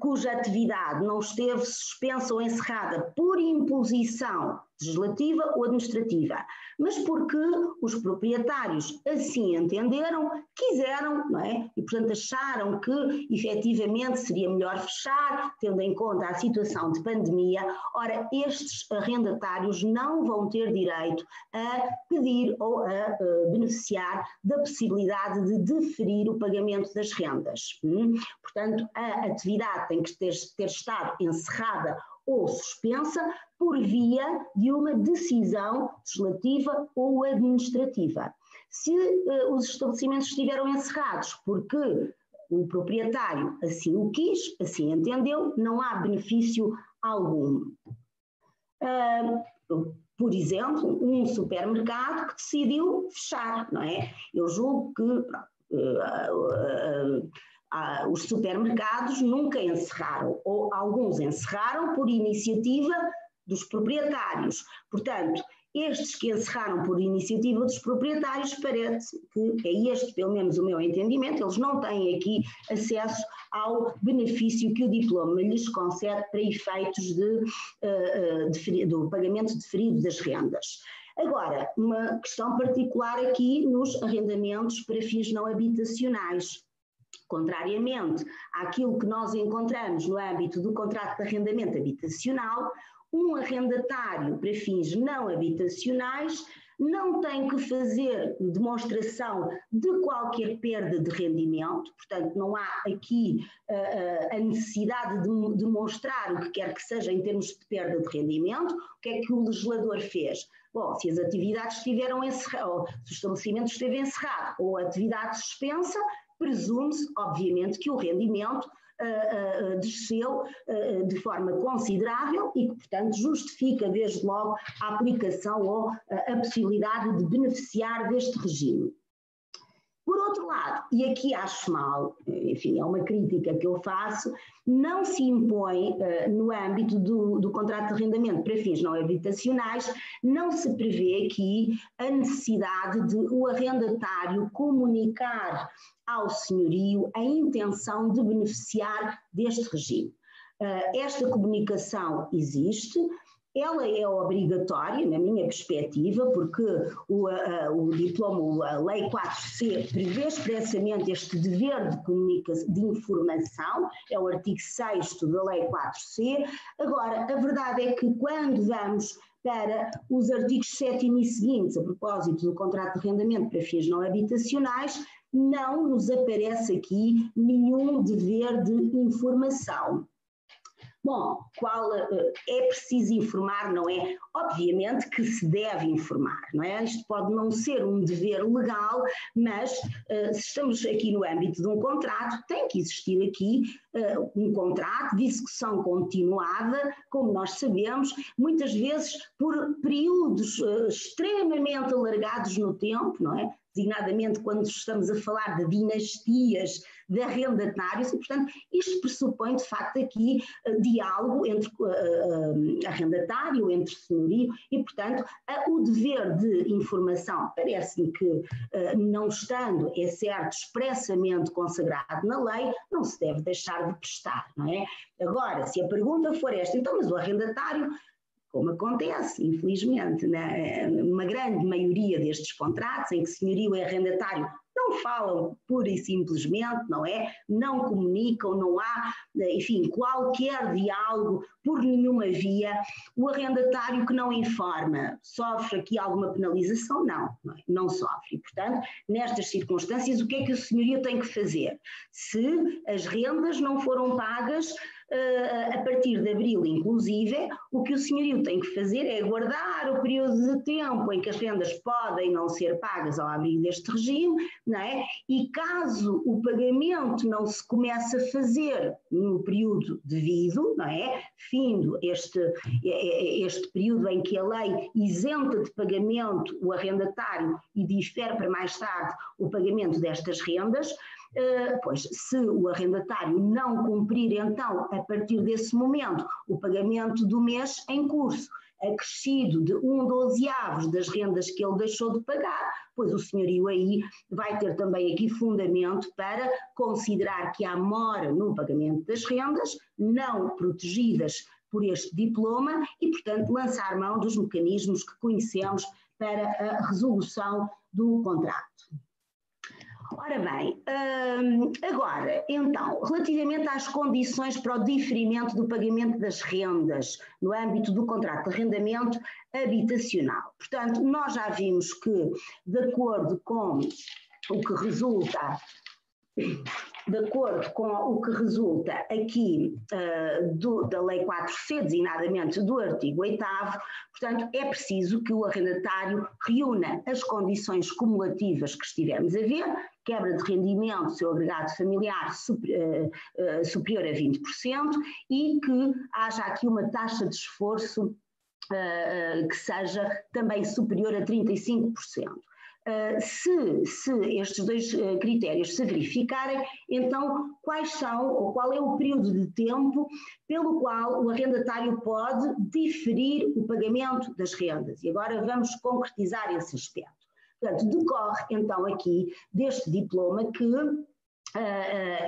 cuja atividade não esteve suspensa ou encerrada por imposição legislativa ou administrativa, mas porque os proprietários assim entenderam, quiseram, não é? E portanto acharam que efetivamente seria melhor fechar, tendo em conta a situação de pandemia. Ora, estes arrendatários não vão ter direito a pedir ou a beneficiar da possibilidade de deferir o pagamento das rendas. Portanto, a atividade tem que ter estado encerrada ou suspensa por via de uma decisão legislativa ou administrativa. Se os estabelecimentos estiveram encerrados porque o proprietário assim o quis, assim entendeu, não há benefício algum. Por exemplo, um supermercado que decidiu fechar, não é? Eu julgo que os supermercados nunca encerraram, ou alguns encerraram por iniciativa dos proprietários. Portanto, estes que encerraram por iniciativa dos proprietários, parece que é este, pelo menos o meu entendimento, eles não têm aqui acesso ao benefício que o diploma lhes concede para efeitos do pagamento diferido das rendas. Agora, uma questão particular aqui nos arrendamentos para fins não habitacionais. Contrariamente àquilo que nós encontramos no âmbito do contrato de arrendamento habitacional, um arrendatário para fins não habitacionais não tem que fazer demonstração de qualquer perda de rendimento, portanto não há aqui a necessidade de demonstrar o que quer que seja em termos de perda de rendimento. O que é que o legislador fez? Bom, se as atividades estiveram encerradas, ou se o estabelecimento esteve encerrado ou a atividade suspensa, presume-se, obviamente, que o rendimento desceu de forma considerável e que, portanto, justifica desde logo a aplicação ou a possibilidade de beneficiar deste regime. Por outro lado, e aqui acho mal, enfim, é uma crítica que eu faço, não se impõe no âmbito do contrato de arrendamento para fins não habitacionais, não se prevê aqui a necessidade de o arrendatário comunicar ao senhorio a intenção de beneficiar deste regime. Esta comunicação existe. Ela é obrigatória, na minha perspectiva, porque o diploma, a Lei 4C, prevê expressamente este dever de informação, é o artigo 6º da Lei 4C. Agora, a verdade é que quando vamos para os artigos 7º e seguintes, a propósito do contrato de arrendamento para fins não habitacionais, não nos aparece aqui nenhum dever de informação. Bom, qual é preciso informar, não é? Obviamente que se deve informar, não é? Isto pode não ser um dever legal, mas se estamos aqui no âmbito de um contrato, tem que existir aqui um contrato de execução continuada, como nós sabemos, muitas vezes por períodos extremamente alargados no tempo, não é? Designadamente quando estamos a falar de dinastias de arrendatários, e portanto isto pressupõe de facto aqui diálogo entre arrendatário, entre senhorio, e portanto o dever de informação parece-me que não estando, é certo, expressamente consagrado na lei, não se deve deixar de prestar, não é? Agora, se a pergunta for esta, então mas o arrendatário como acontece, infelizmente, numa grande maioria destes contratos, em que senhorio e arrendatário não falam pura e simplesmente, não é? Não comunicam, não há, enfim, qualquer diálogo por nenhuma via. O arrendatário que não informa sofre aqui alguma penalização? Não sofre. E, portanto, nestas circunstâncias, o que é que o senhorio tem que fazer? Se as rendas não foram pagas, a partir de abril, inclusive, o que o senhorio tem que fazer é aguardar o período de tempo em que as rendas podem não ser pagas ao abrigo deste regime, não é? E caso o pagamento não se comece a fazer no período devido, não é? Findo este período em que a lei isenta de pagamento o arrendatário e difere para mais tarde o pagamento destas rendas, pois se o arrendatário não cumprir então, a partir desse momento, o pagamento do mês em curso, acrescido de 1/12 das rendas que ele deixou de pagar, pois o senhorio aí vai ter também aqui fundamento para considerar que há mora no pagamento das rendas, não protegidas por este diploma e, portanto, lançar mão dos mecanismos que conhecemos para a resolução do contrato. Ora bem, agora, então, relativamente às condições para o diferimento do pagamento das rendas no âmbito do contrato de arrendamento habitacional. Portanto, nós já vimos que, de acordo com o que resulta aqui da Lei 4C, designadamente do artigo 8º, portanto, é preciso que o arrendatário reúna as condições cumulativas que estivermos a ver, quebra de rendimento, seu agregado familiar superior a 20% e que haja aqui uma taxa de esforço que seja também superior a 35%. Se estes dois critérios se verificarem, então quais são ou qual é o período de tempo pelo qual o arrendatário pode diferir o pagamento das rendas? E agora vamos concretizar esse aspecto. Portanto, decorre então aqui deste diploma que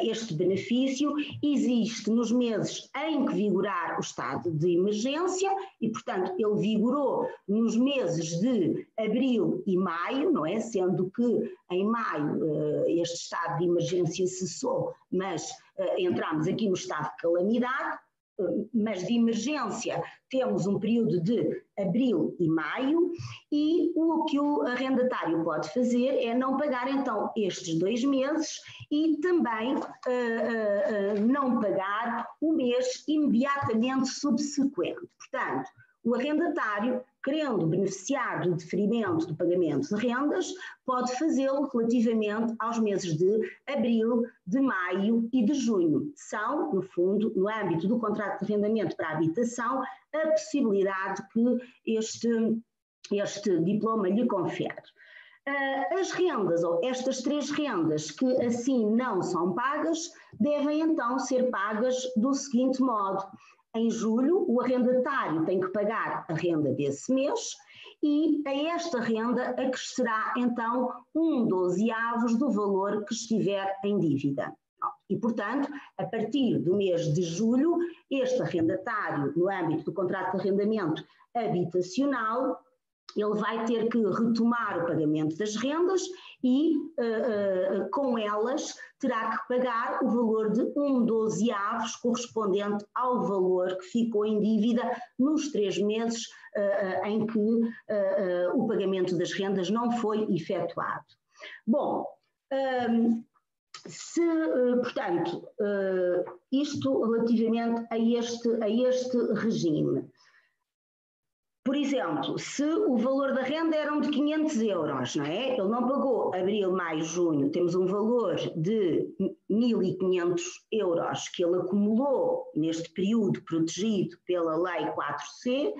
este benefício existe nos meses em que vigorar o estado de emergência e, portanto, ele vigorou nos meses de abril e maio, não é? Sendo que em maio este estado de emergência cessou, mas entramos aqui no estado de calamidade, mas de emergência temos um período de abril e maio e o que o arrendatário pode fazer é não pagar então estes 2 meses e também não pagar o mês imediatamente subsequente. Portanto, o arrendatário, querendo beneficiar do diferimento do pagamento de rendas, pode fazê-lo relativamente aos meses de abril, de maio e de junho. São, no fundo, no âmbito do contrato de arrendamento para a habitação, a possibilidade que este diploma lhe confere. As rendas, ou estas 3 rendas que assim não são pagas, devem então ser pagas do seguinte modo. Em julho, o arrendatário tem que pagar a renda desse mês e a esta renda acrescerá então 1/12 do valor que estiver em dívida. E, portanto, a partir do mês de julho, este arrendatário, no âmbito do contrato de arrendamento habitacional, ele vai ter que retomar o pagamento das rendas e, com elas, terá que pagar o valor de 1/12 correspondente ao valor que ficou em dívida nos 3 meses em que o pagamento das rendas não foi efetuado. Bom, portanto, isto relativamente a este regime. Por exemplo, se o valor da renda eram de 500 euros, não é? Ele não pagou abril, maio, junho, temos um valor de 1.500 euros que ele acumulou neste período protegido pela Lei 4C,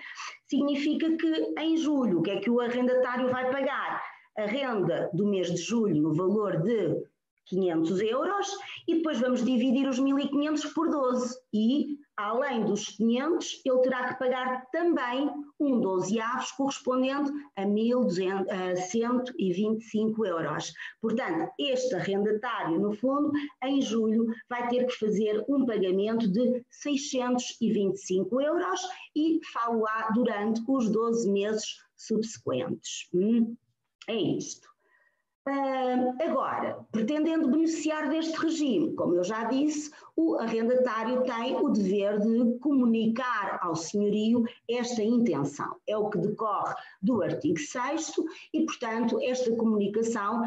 significa que em julho, o que é que o arrendatário vai pagar? A renda do mês de julho no valor de 500 euros e depois vamos dividir os 1.500 por 12 e além dos 500, ele terá que pagar também um 12avos correspondente a 1.125 euros. Portanto, este arrendatário, no fundo, em julho, vai ter que fazer um pagamento de 625 euros e falo-á durante os 12 meses subsequentes. É isto. Agora, pretendendo beneficiar deste regime, como eu já disse, o arrendatário tem o dever de comunicar ao senhorio esta intenção. É o que decorre do artigo 6º e, portanto, esta comunicação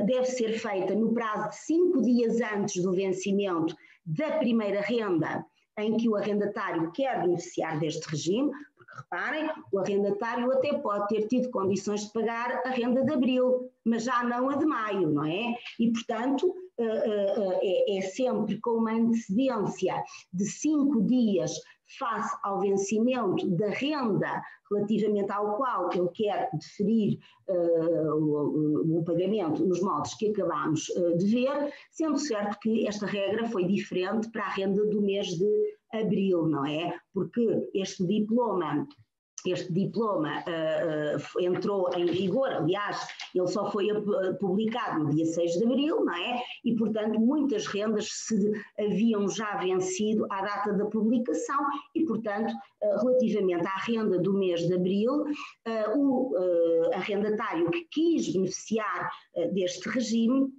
deve ser feita no prazo de 5 dias antes do vencimento da primeira renda em que o arrendatário quer beneficiar deste regime, porque reparem, o arrendatário até pode ter tido condições de pagar a renda de abril, mas já não a de maio, não é? E, portanto, é sempre com uma antecedência de 5 dias face ao vencimento da renda relativamente ao qual ele quer deferir o pagamento nos moldes que acabámos de ver, sendo certo que esta regra foi diferente para a renda do mês de abril, não é? Porque este diploma entrou em vigor, aliás, ele só foi publicado no dia 6 de abril, não é? E, portanto, muitas rendas se haviam já vencido à data da publicação e, portanto, relativamente à renda do mês de abril, o arrendatário que quis beneficiar deste regime,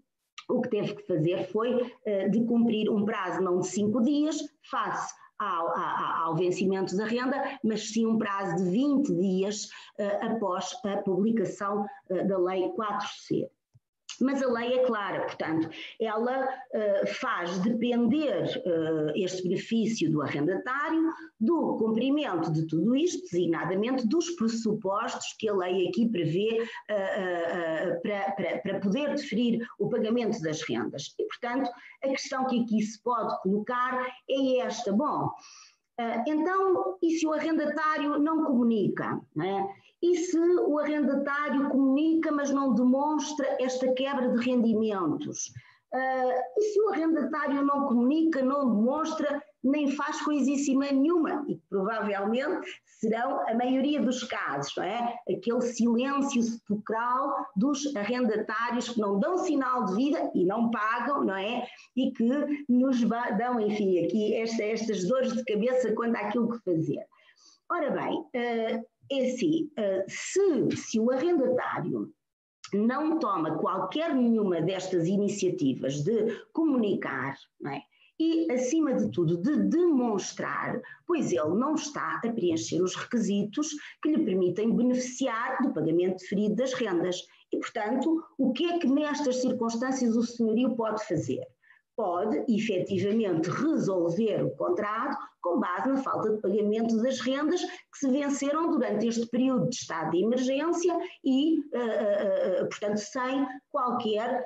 o que teve que fazer foi de cumprir um prazo não de 5 dias, face ao vencimento da renda, mas sim um prazo de 20 dias após a publicação da Lei 4C. Mas a lei é clara, portanto, ela faz depender este benefício do arrendatário do cumprimento de tudo isto, designadamente dos pressupostos que a lei aqui prevê para poder deferir o pagamento das rendas. E, portanto, a questão que aqui se pode colocar é esta. Bom, então, e se o arrendatário não comunica, não é? E se o arrendatário comunica, mas não demonstra esta quebra de rendimentos? E se o arrendatário não comunica, não demonstra, nem faz coisíssima nenhuma? E provavelmente serão a maioria dos casos, não é? Aquele silêncio sepulcral dos arrendatários que não dão sinal de vida e não pagam, não é? E que nos dão, enfim, aqui estas dores de cabeça quanto àquilo que fazer. Ora bem, é assim, se o arrendatário não toma qualquer nenhuma destas iniciativas de comunicar, não é? E, acima de tudo, de demonstrar, pois ele não está a preencher os requisitos que lhe permitem beneficiar do pagamento deferido das rendas. E, portanto, o que é que nestas circunstâncias o senhorio pode fazer? Pode, efetivamente, resolver o contrato com base na falta de pagamento das rendas que se venceram durante este período de estado de emergência e, portanto, sem qualquer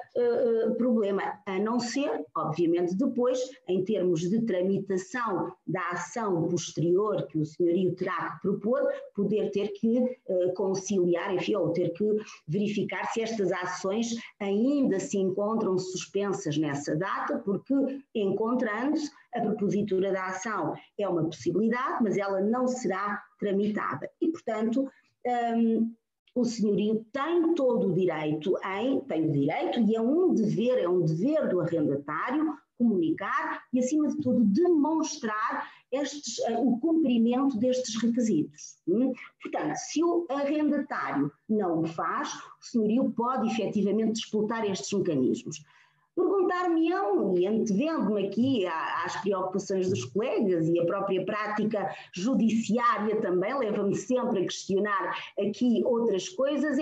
problema, a não ser, obviamente, depois, em termos de tramitação da ação posterior que o senhorio terá que propor, poder ter que conciliar, enfim, ou ter que verificar se estas ações ainda se encontram suspensas nessa data, porque, encontrando-se, a propositura da ação é uma possibilidade, mas ela não será tramitada. E, portanto, o senhorio tem todo o direito e é um dever do arrendatário comunicar e, acima de tudo, demonstrar o cumprimento destes requisitos. Portanto, se o arrendatário não o faz, o senhorio pode efetivamente disputar estes mecanismos. Perguntar-me-ão, e antevendo-me aqui às preocupações dos colegas e a própria prática judiciária também leva-me sempre a questionar aqui outras coisas,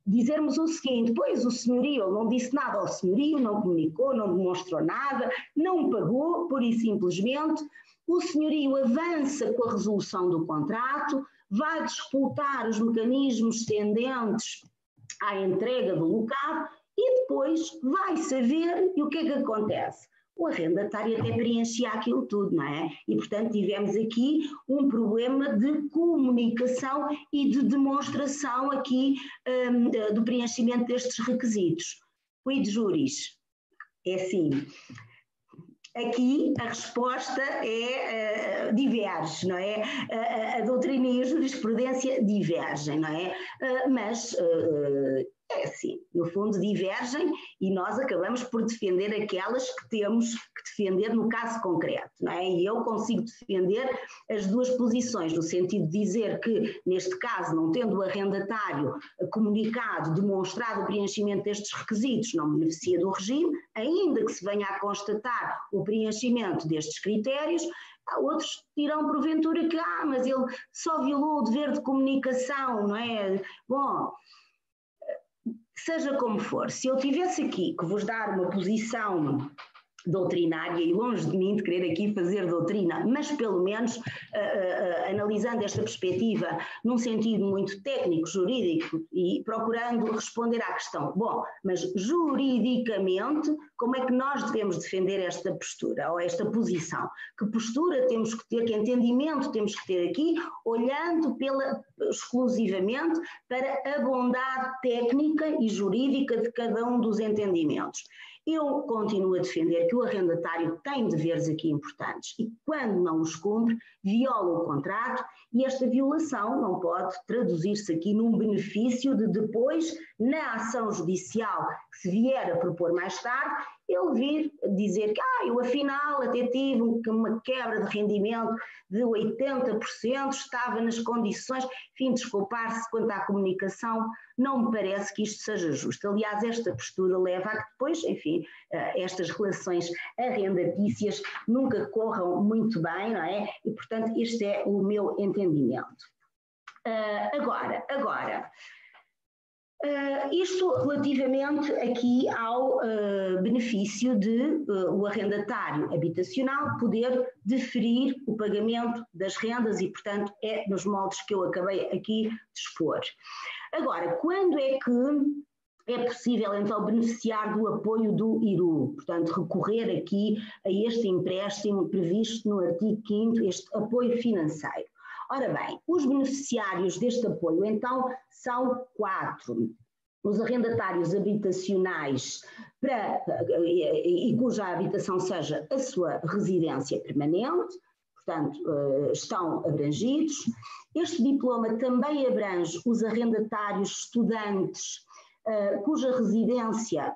dizermos o seguinte: pois o senhorio não disse nada ao senhorio, não comunicou, não demonstrou nada, não pagou, pura e simplesmente, o senhorio avança com a resolução do contrato, vai disputar os mecanismos tendentes à entrega do locado, e depois vai saber, e o que é que acontece? O arrendatário até preenchia aquilo tudo, não é? E, portanto, tivemos aqui um problema de comunicação e de demonstração aqui do preenchimento destes requisitos. Quid juris? É assim, aqui a resposta diverge, não é? A doutrina e a jurisprudência divergem, não é? Mas é assim, no fundo divergem e nós acabamos por defender aquelas que temos que defender no caso concreto, não é? E eu consigo defender as duas posições, no sentido de dizer que, neste caso, não tendo o arrendatário comunicado, demonstrado o preenchimento destes requisitos, não beneficia do regime, ainda que se venha a constatar o preenchimento destes critérios. Há outros que dirão porventura que, mas ele só violou o dever de comunicação, não é? Bom, seja como for, se eu tivesse aqui que vos dar uma posição doutrinária, e longe de mim de querer aqui fazer doutrina, mas pelo menos analisando esta perspectiva num sentido muito técnico, jurídico, e procurando responder à questão, bom, mas juridicamente, como é que nós devemos defender esta postura, ou esta posição? Que postura temos que ter, que entendimento temos que ter aqui, olhando exclusivamente para a bondade técnica e jurídica de cada um dos entendimentos. Eu continuo a defender que o arrendatário tem deveres aqui importantes e, quando não os cumpre, viola o contrato, e esta violação não pode traduzir-se aqui num benefício de depois, na ação judicial que se vier a propor mais tarde, ele vir dizer que eu afinal até tive uma quebra de rendimento de 80%, estava nas condições, enfim, desculpar-se quanto à comunicação. Não me parece que isto seja justo. Aliás, esta postura leva a que depois, enfim, estas relações arrendatícias nunca corram muito bem, não é? E, portanto, este é o meu entendimento. Agora, isto relativamente aqui ao benefício de o arrendatário habitacional poder deferir o pagamento das rendas e, portanto, é nos moldes que eu acabei aqui de expor. Agora, quando é que é possível então beneficiar do apoio do IRU? Portanto, recorrer aqui a este empréstimo previsto no artigo 5º, este apoio financeiro. Ora bem, os beneficiários deste apoio, então, são 4. Os arrendatários habitacionais e cuja habitação seja a sua residência permanente, portanto, estão abrangidos. Este diploma também abrange os arrendatários estudantes cuja residência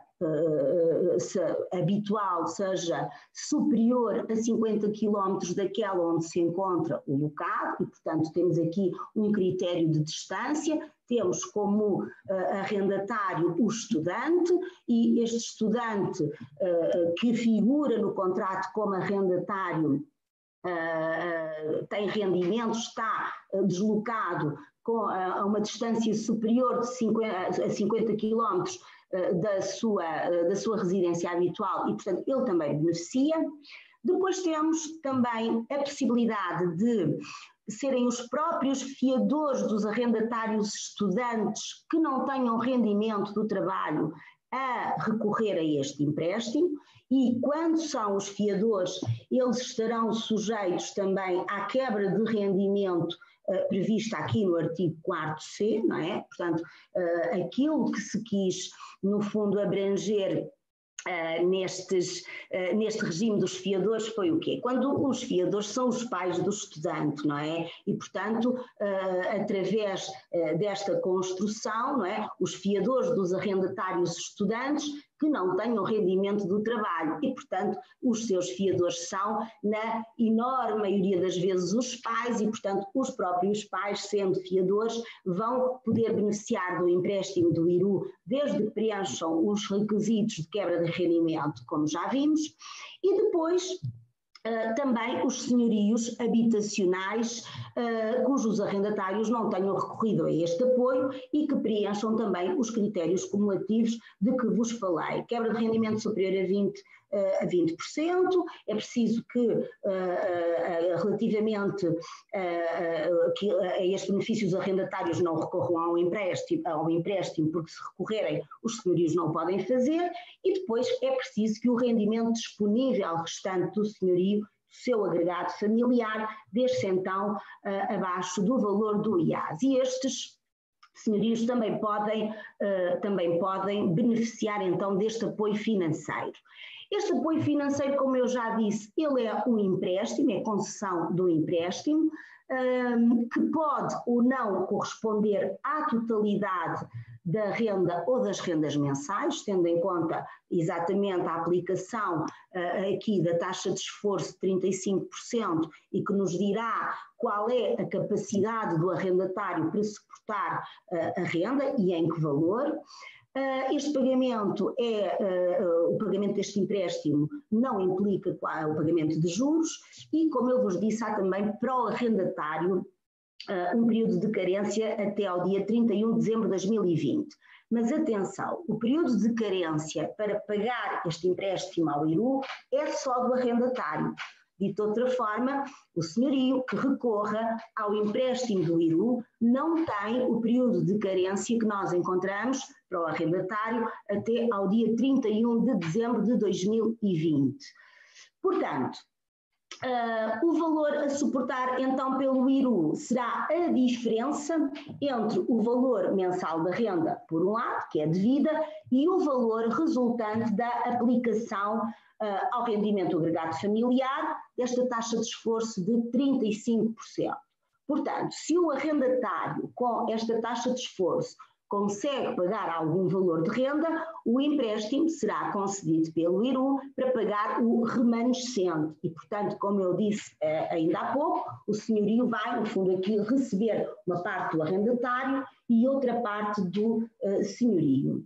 habitual seja superior a 50 km daquela onde se encontra o local, e, portanto, temos aqui um critério de distância. Temos como arrendatário o estudante, e este estudante que figura no contrato como arrendatário tem rendimento, está deslocado a uma distância superior a 50 km da sua residência habitual, e, portanto, ele também beneficia. Depois temos também a possibilidade de serem os próprios fiadores dos arrendatários estudantes que não tenham rendimento do trabalho a recorrer a este empréstimo, e quando são os fiadores, eles estarão sujeitos também à quebra de rendimento prevista aqui no artigo 4º, não é? Portanto, aquilo que se quis, no fundo, abranger neste regime dos fiadores foi o quê? Quando os fiadores são os pais do estudante, não é? E, portanto, através desta construção, não é? Os fiadores dos arrendatários estudantes que não tenham rendimento do trabalho, e, portanto, os seus fiadores são, na enorme maioria das vezes, os pais, e, portanto, os próprios pais, sendo fiadores, vão poder beneficiar do empréstimo do IRU desde que preencham os requisitos de quebra de rendimento, como já vimos, e depois também os senhorios habitacionais cujos arrendatários não tenham recorrido a este apoio e que preencham também os critérios cumulativos de que vos falei. Quebra de rendimento superior a 20%, é preciso que relativamente a este benefício os arrendatários não recorram ao empréstimo, porque se recorrerem os senhorios não o podem fazer, e depois é preciso que o rendimento disponível restante do senhorio, seu agregado familiar, desça então abaixo do valor do IAS. E estes senhorios também podem beneficiar então deste apoio financeiro. Este apoio financeiro, como eu já disse, ele é um empréstimo, é concessão do empréstimo, que pode ou não corresponder à totalidade da renda ou das rendas mensais, tendo em conta exatamente a aplicação aqui da taxa de esforço de 35% e que nos dirá qual é a capacidade do arrendatário para suportar a renda e em que valor. Este pagamento o pagamento deste empréstimo não implica o pagamento de juros e, como eu vos disse, há também para o arrendatário um período de carência até ao dia 31 de dezembro de 2020. Mas atenção, o período de carência para pagar este empréstimo ao IRU é só do arrendatário. Dito de outra forma, o senhorio que recorra ao empréstimo do IRU não tem o período de carência que nós encontramos para o arrendatário até ao dia 31 de dezembro de 2020. Portanto, o valor a suportar então pelo IRU será a diferença entre o valor mensal da renda, por um lado, que é devida, e o valor resultante da aplicação ao rendimento agregado familiar desta taxa de esforço de 35%. Portanto, se o arrendatário com esta taxa de esforço consegue pagar algum valor de renda, o empréstimo será concedido pelo IRU para pagar o remanescente. E, portanto, como eu disse ainda há pouco, o senhorio vai, no fundo, aqui receber uma parte do arrendatário e outra parte do senhorio.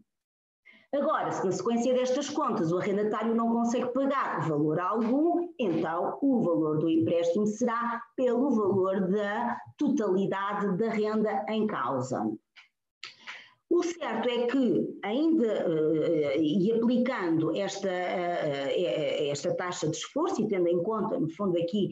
Agora, se na sequência destas contas o arrendatário não consegue pagar valor algum, então o valor do empréstimo será pelo valor da totalidade da renda em causa. O certo é que, ainda e aplicando esta taxa de esforço e tendo em conta, no fundo, aqui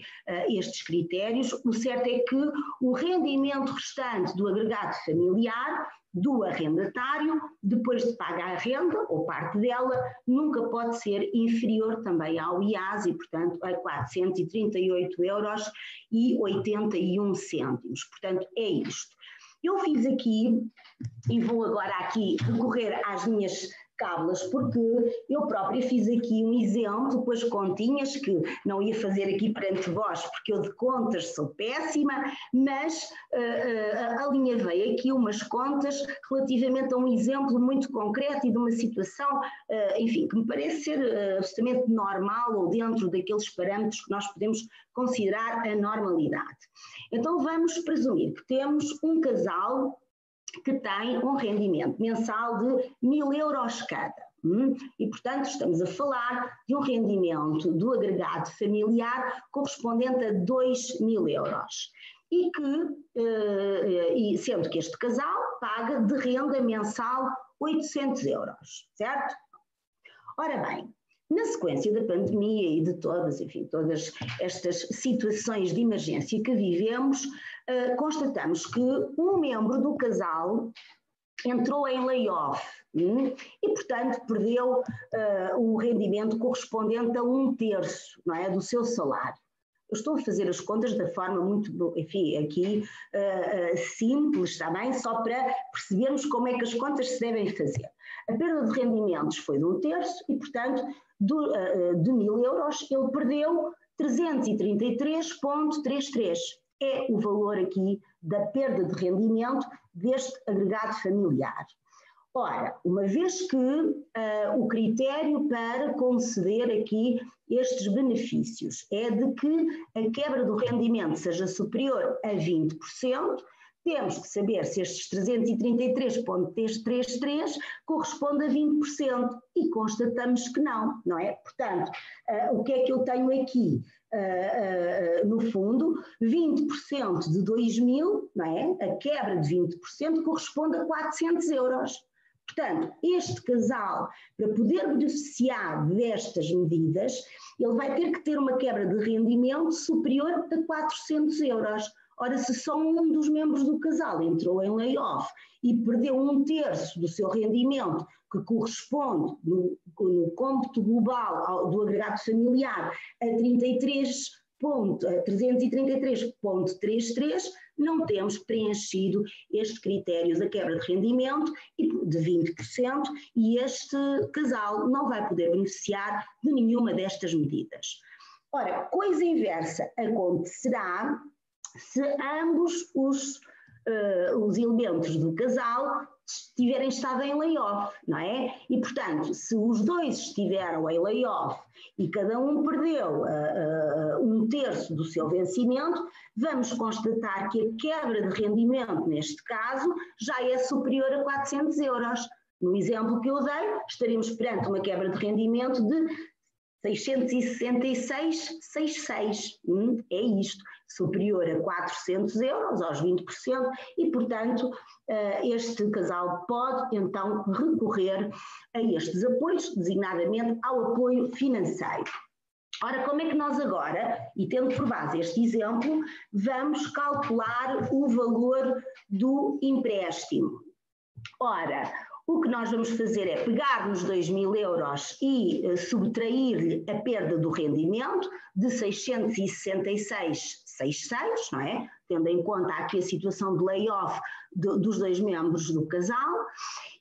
estes critérios, o certo é que o rendimento restante do agregado familiar do arrendatário, depois de pagar a renda, ou parte dela, nunca pode ser inferior também ao IAS e, portanto, a 438,81 €. Portanto, é isto. Eu fiz aqui, e vou agora aqui recorrer às minhas cábulas, porque eu própria fiz aqui um exemplo, depois continhas, que não ia fazer aqui perante vós, porque eu de contas sou péssima, mas alinhavei aqui umas contas relativamente a um exemplo muito concreto e de uma situação, enfim, que me parece ser absolutamente normal ou dentro daqueles parâmetros que nós podemos considerar a normalidade. Então vamos presumir que temos um casal que tem um rendimento mensal de 1.000 € cada. E, portanto, estamos a falar de um rendimento do agregado familiar correspondente a 2.000 €. E sendo que este casal paga de renda mensal 800 €, certo? Ora bem, na sequência da pandemia e de todas estas situações de emergência que vivemos, constatamos que um membro do casal entrou em layoff e, portanto, perdeu o rendimento correspondente a 1/3, não é, do seu salário. Eu estou a fazer as contas da forma muito, enfim, aqui simples, está bem? Só para percebermos como é que as contas se devem fazer. A perda de rendimentos foi de 1/3 e, portanto, de 1.000 €, ele perdeu 333,33. É o valor aqui da perda de rendimento deste agregado familiar. Ora, uma vez que o critério para conceder aqui estes benefícios é de que a quebra do rendimento seja superior a 20%, temos que saber se estes 333,33 corresponde a 20% e constatamos que não é? Portanto, o que é que eu tenho aqui? No fundo, 20% de 2.000, não é? A quebra de 20% corresponde a 400 €. Portanto, este casal, para poder beneficiar destas medidas, ele vai ter que ter uma quebra de rendimento superior a 400 €. Ora, se só um dos membros do casal entrou em layoff e perdeu 1/3 do seu rendimento, que corresponde no cômputo global do agregado familiar a 33 333.33, não temos preenchido este critério da quebra de rendimento de 20% e este casal não vai poder beneficiar de nenhuma destas medidas. Ora, coisa inversa acontecerá se ambos os elementos do casal tiverem estado em layoff, não é? E, portanto, se os dois estiveram em layoff e cada um perdeu 1/3 do seu vencimento, vamos constatar que a quebra de rendimento, neste caso, já é superior a 400 euros. No exemplo que eu dei, estaremos perante uma quebra de rendimento de 666,66. É isto, superior a 400 euros, aos 20%, e, portanto, este casal pode, então, recorrer a estes apoios, designadamente ao apoio financeiro. Ora, como é que nós agora, e tendo por base este exemplo, vamos calcular o valor do empréstimo? Ora, o que nós vamos fazer é pegar nos 2.000 euros e subtrair-lhe a perda do rendimento de 666,66, não é? Tendo em conta aqui a situação de layoff dos dois membros do casal,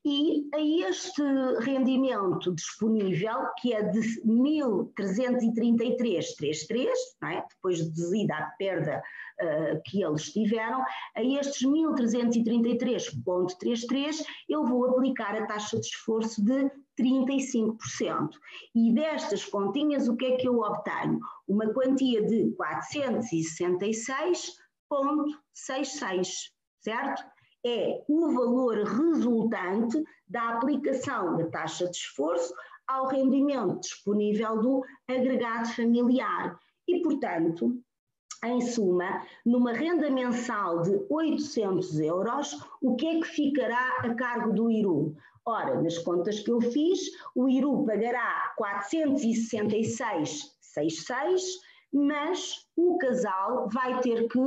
e a este rendimento disponível, que é de 1.333,33, não é? Depois deduzida a perda que eles tiveram, a estes 1.333,33 eu vou aplicar a taxa de esforço de 35%. E destas continhas o que é que eu obtenho? Uma quantia de 466,66, certo? É o valor resultante da aplicação da taxa de esforço ao rendimento disponível do agregado familiar. E, portanto, em suma, numa renda mensal de 800 euros, o que é que ficará a cargo do IRU? Ora, nas contas que eu fiz, o IRU pagará 466,66, mas o casal vai ter que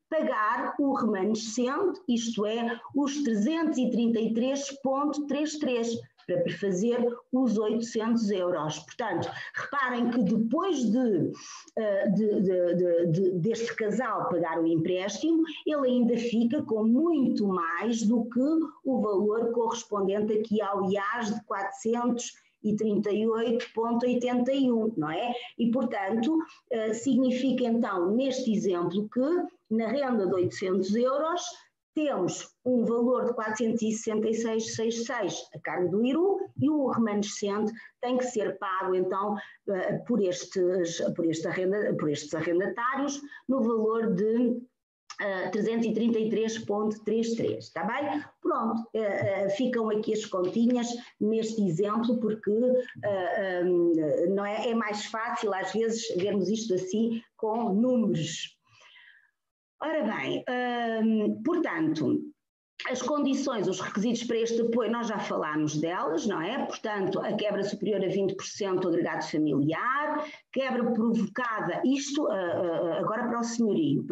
pagar o remanescente, isto é, os 333,33, para prefazer os 800 euros. Portanto, reparem que depois deste casal pagar o empréstimo, ele ainda fica com muito mais do que o valor correspondente aqui ao IAS de 438,81, não é? E, portanto, significa então, neste exemplo, que na renda de 800 euros, temos um valor de 466,66 a cargo do IRU e o remanescente tem que ser pago então por estes arrendatários no valor de 333,33, está bem? Pronto, ficam aqui as continhas neste exemplo porque não é mais fácil às vezes vermos isto assim com números. Ora bem, portanto, as condições, os requisitos para este apoio, nós já falámos delas, não é? Portanto, a quebra superior a 20% do agregado familiar, quebra provocada, isto agora para o senhorio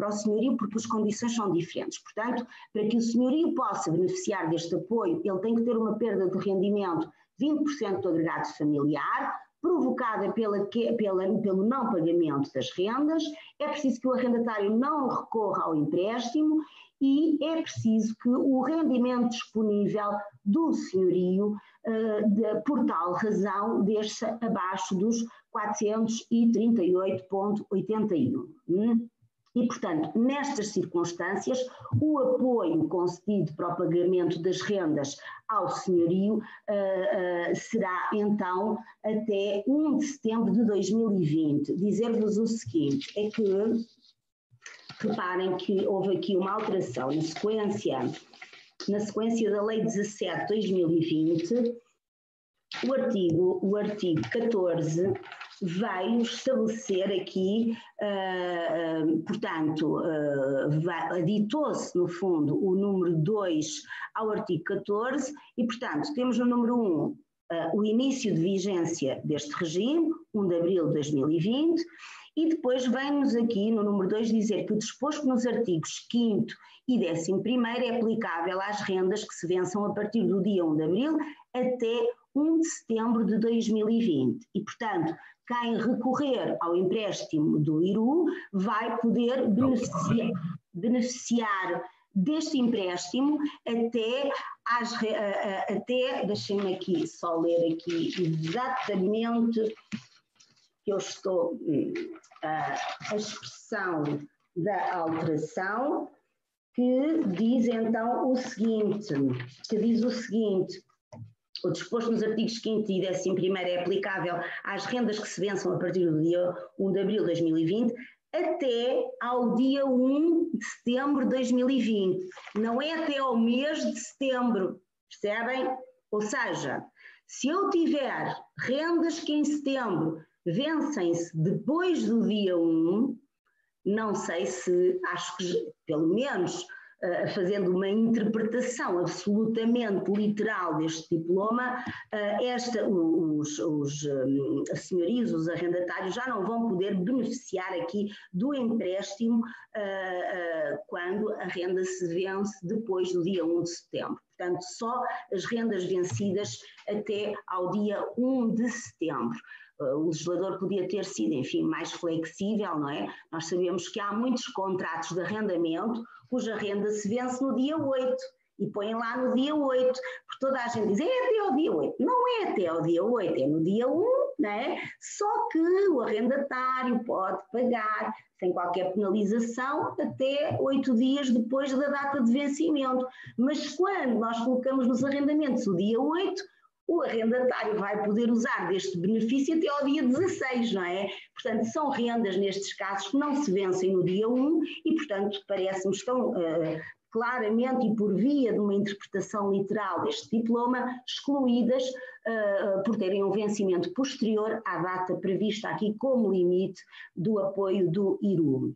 porque as condições são diferentes. Portanto, para que o senhorio possa beneficiar deste apoio, ele tem que ter uma perda de rendimento de 20% do agregado familiar, provocada pelo não pagamento das rendas, é preciso que o arrendatário não recorra ao empréstimo e é preciso que o rendimento disponível do senhorio, por tal razão, desça abaixo dos 438,81. E, portanto, nestas circunstâncias, o apoio concedido para o pagamento das rendas ao senhorio será, então, até 1 de setembro de 2020. Dizer-vos o seguinte, é que, reparem que houve aqui uma alteração na sequência da Lei 17 de 2020, o artigo 14 veio estabelecer aqui, portanto, aditou-se no fundo o número 2 ao artigo 14 e, portanto, temos no número 1 o início de vigência deste regime, 1 de abril de 2020, e depois vem-nos aqui no número 2 dizer que o disposto nos artigos 5º e 11º é aplicável às rendas que se vençam a partir do dia 1 de abril até 1 de setembro de 2020 e, portanto, quem recorrer ao empréstimo do IRU vai poder beneficiar deste empréstimo até deixem-me aqui só ler aqui exatamente que eu estou a expressão da alteração que diz então o seguinte, o disposto nos artigos 5º e 11º é aplicável às rendas que se vençam a partir do dia 1 de abril de 2020 até ao dia 1 de setembro de 2020. Não é até ao mês de setembro, percebem? Ou seja, se eu tiver rendas que em setembro vencem-se depois do dia 1, não sei se, acho que pelo menos fazendo uma interpretação absolutamente literal deste diploma, os senhorios, os arrendatários já não vão poder beneficiar aqui do empréstimo quando a renda se vence depois do dia 1 de setembro. Portanto, só as rendas vencidas até ao dia 1 de setembro. O legislador podia ter sido, enfim, mais flexível, não é? Nós sabemos que há muitos contratos de arrendamento cuja renda se vence no dia 8 e põem lá no dia 8, porque toda a gente diz, é até ao dia 8. Não é até ao dia 8, é no dia 1, não é? Só que o arrendatário pode pagar sem qualquer penalização até 8 dias depois da data de vencimento. Mas quando nós colocamos nos arrendamentos o dia 8, o arrendatário vai poder usar deste benefício até ao dia 16, não é? Portanto, são rendas nestes casos que não se vencem no dia 1 e, portanto, parece-me estão claramente e por via de uma interpretação literal deste diploma, excluídas por terem um vencimento posterior à data prevista aqui como limite do apoio do IRU.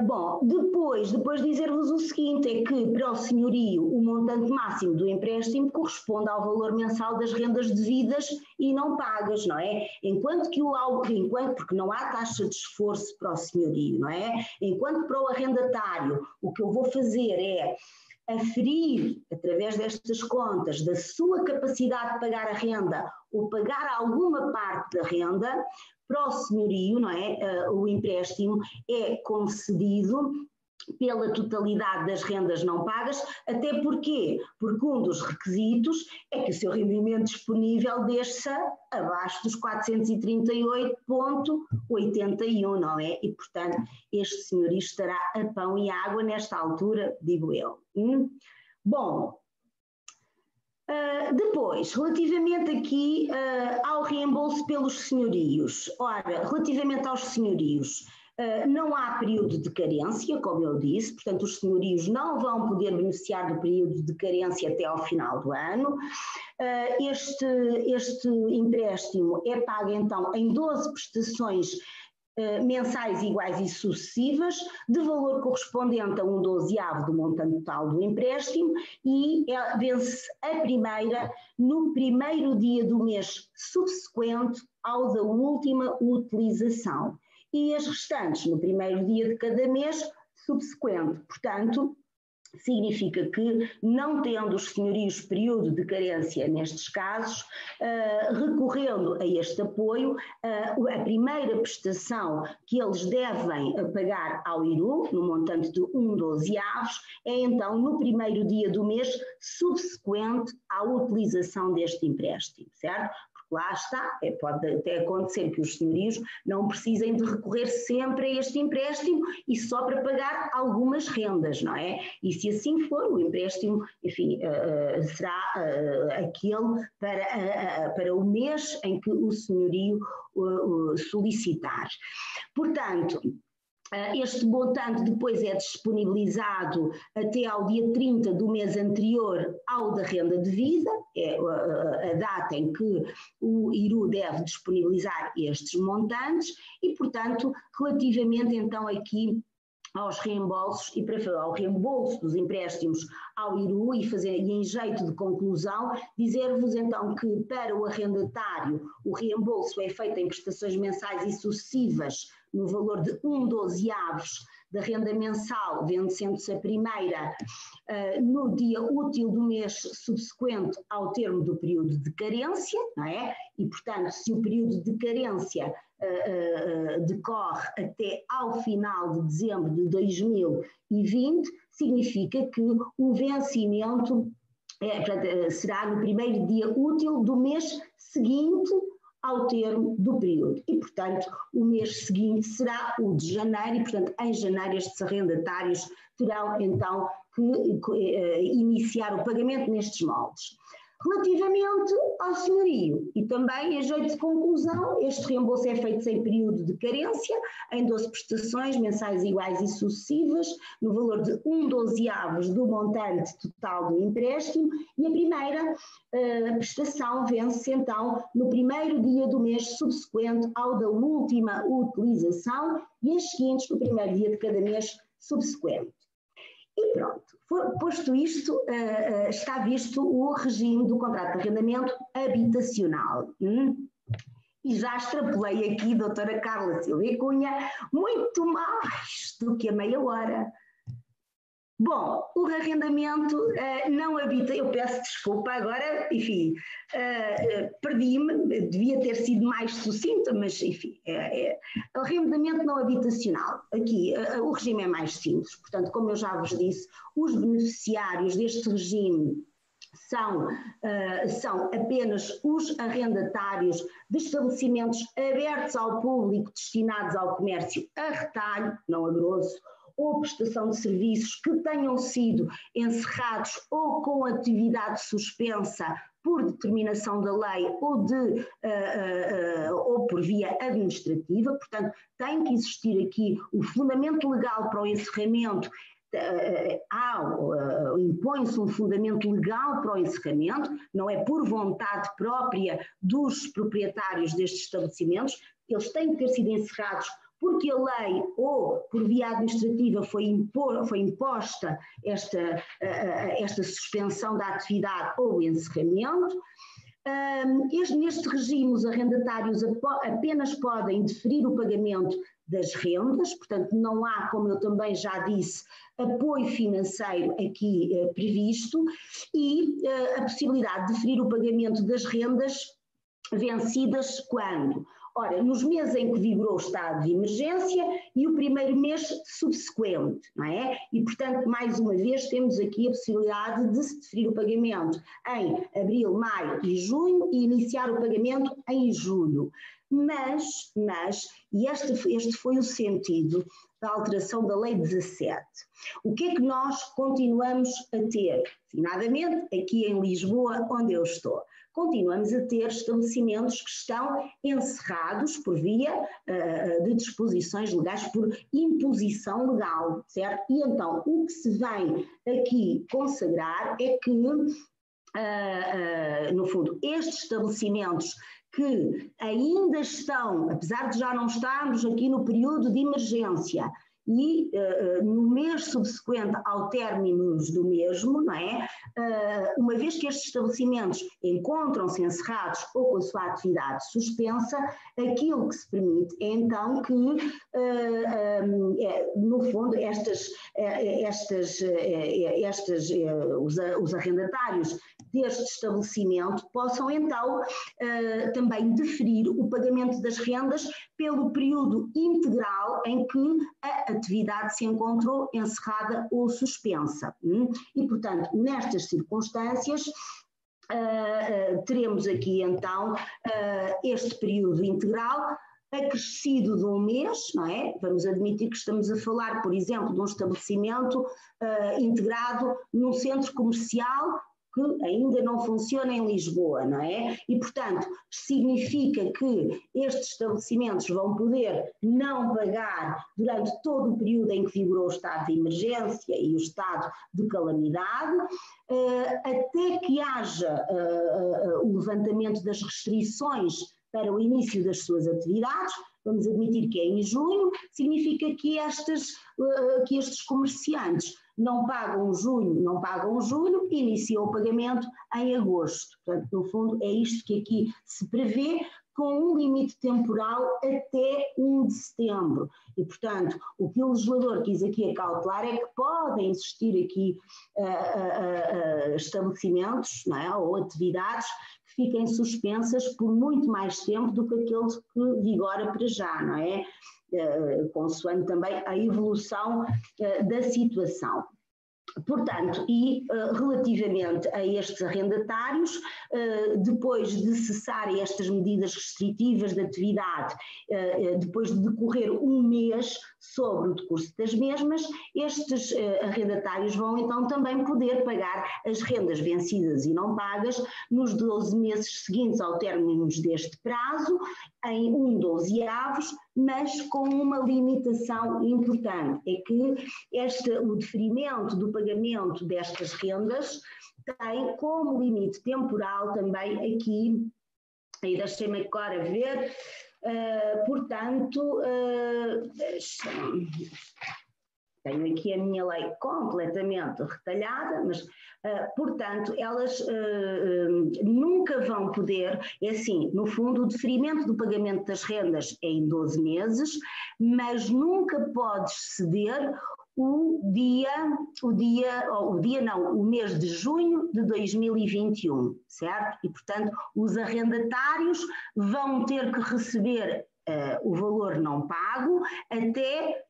Bom, depois dizer-vos o seguinte, é que para o senhorio o montante máximo do empréstimo corresponde ao valor mensal das rendas devidas e não pagas, não é? Porque não há taxa de esforço para o senhorio, não é? Enquanto para o arrendatário o que eu vou fazer é aferir, através destas contas, da sua capacidade de pagar a renda ou pagar alguma parte da renda, para o senhorio, não é? O empréstimo é concedido pela totalidade das rendas não pagas, até porque um dos requisitos é que o seu rendimento disponível desça abaixo dos 438,81, não é? E, portanto, este senhorio estará a pão e água nesta altura, digo eu. Bom, depois, relativamente aqui ao reembolso pelos senhorios. Ora, relativamente aos senhorios, não há período de carência, como eu disse, portanto os senhorios não vão poder beneficiar do período de carência até ao final do ano. Este empréstimo é pago então em 12 prestações mensais iguais e sucessivas, de valor correspondente a 1/12 do montante total do empréstimo e vence a primeira no primeiro dia do mês subsequente ao da última utilização e as restantes no primeiro dia de cada mês subsequente. Portanto, significa que, não tendo os senhorios período de carência nestes casos, recorrendo a este apoio, a primeira prestação que eles devem pagar ao IRU, no montante de 1/12, é então no primeiro dia do mês subsequente à utilização deste empréstimo, certo? Lá está, pode até acontecer que os senhorios não precisem de recorrer sempre a este empréstimo e só para pagar algumas rendas, não é? E se assim for, o empréstimo, enfim, será aquele para o mês em que o senhorio solicitar. Portanto, este montante depois é disponibilizado até ao dia 30 do mês anterior ao da renda devida, é a data em que o IRU deve disponibilizar estes montantes e, portanto, relativamente então aqui aos reembolsos e para ao reembolso dos empréstimos ao IRU e em jeito de conclusão, dizer-vos então que para o arrendatário o reembolso é feito em prestações mensais e sucessivas no valor de 1/12 da renda mensal, vencendo-se a primeira no dia útil do mês subsequente ao termo do período de carência, não é? E, portanto, se o período de carência decorre até ao final de dezembro de 2020, significa que o vencimento será no primeiro dia útil do mês seguinte ao termo do período. E, portanto, o mês seguinte será o de janeiro e, portanto, em janeiro estes arrendatários terão então que iniciar o pagamento nestes moldes. Relativamente ao senhorio, e também em jeito de conclusão, este reembolso é feito sem período de carência, em 12 prestações mensais iguais e sucessivas, no valor de 1/12 do montante total do empréstimo, e a primeira prestação vence então no primeiro dia do mês subsequente ao da última utilização e as seguintes no primeiro dia de cada mês subsequente. E pronto, posto isto, está visto o regime do contrato de arrendamento habitacional. E já extrapolei aqui, doutora Carla Silva Cunha, muito mais do que a meia hora. Bom, o arrendamento não habita, eu peço desculpa agora, enfim, perdi-me, devia ter sido mais sucinta, mas enfim, o arrendamento não habitacional, aqui o regime é mais simples, portanto, como eu já vos disse, os beneficiários deste regime são apenas os arrendatários de estabelecimentos abertos ao público destinados ao comércio a retalho, não a grosso, ou prestação de serviços que tenham sido encerrados ou com atividade suspensa por determinação da lei ou por via administrativa, portanto tem que existir aqui o fundamento legal para o encerramento, impõe-se um fundamento legal para o encerramento, não é por vontade própria dos proprietários destes estabelecimentos, eles têm que ter sido encerrados porque a lei ou por via administrativa foi imposta esta suspensão da atividade ou encerramento. Neste regime, os arrendatários apenas podem deferir o pagamento das rendas, portanto não há, como eu também já disse, apoio financeiro aqui previsto, e a possibilidade de deferir o pagamento das rendas vencidas quando? Ora, nos meses em que vigorou o estado de emergência e o primeiro mês subsequente, não é? E, portanto, mais uma vez temos aqui a possibilidade de se deferir o pagamento em abril, maio e junho e iniciar o pagamento em julho. Mas e este foi o sentido da alteração da Lei 17. O que é que nós continuamos a ter? Designadamente, aqui em Lisboa, onde eu estou. Continuamos a ter estabelecimentos que estão encerrados por via de disposições legais, por imposição legal, certo? E então, o que se vem aqui consagrar é que, no fundo, estes estabelecimentos que ainda estão, apesar de já não estarmos aqui no período de emergência, e no mês subsequente ao término do mesmo, não é? Uma vez que estes estabelecimentos encontram-se encerrados ou com a sua atividade suspensa, aquilo que se permite é então que, no fundo, os arrendatários deste estabelecimento possam então também deferir o pagamento das rendas pelo período integral em que a atividade se encontrou encerrada ou suspensa. E, portanto, nestas circunstâncias, teremos aqui então este período integral acrescido de um mês, não é? Vamos admitir que estamos a falar, por exemplo, de um estabelecimento integrado num centro comercial que ainda não funciona em Lisboa, não é? E, portanto, significa que estes estabelecimentos vão poder não pagar durante todo o período em que vigorou o estado de emergência e o estado de calamidade, até que haja o levantamento das restrições para o início das suas atividades. Vamos admitir que é em junho, significa que estes comerciantes não pagam julho, iniciam o pagamento em agosto. Portanto, no fundo, é isto que aqui se prevê, com um limite temporal até 1 de setembro. E, portanto, o que o legislador quis aqui acautelar é que podem existir aqui estabelecimentos, não é, ou atividades que fiquem suspensas por muito mais tempo do que aqueles que vigora para já, não é? Consoante também a evolução da situação. Portanto, e relativamente a estes arrendatários, depois de cessarem estas medidas restritivas de atividade, depois de decorrer um mês sobre o decurso das mesmas, estes arrendatários vão então também poder pagar as rendas vencidas e não pagas nos 12 meses seguintes ao término deste prazo, em 1/12avos, mas com uma limitação importante, é que o deferimento do pagamento destas rendas tem como limite temporal também aqui, aí deixem-me agora ver, portanto, tenho aqui a minha lei completamente retalhada, mas, portanto, elas nunca vão poder, é assim, no fundo, o deferimento do pagamento das rendas é em 12 meses, mas nunca pode exceder o mês de junho de 2021, certo? E, portanto, os arrendatários vão ter que receber o valor não pago até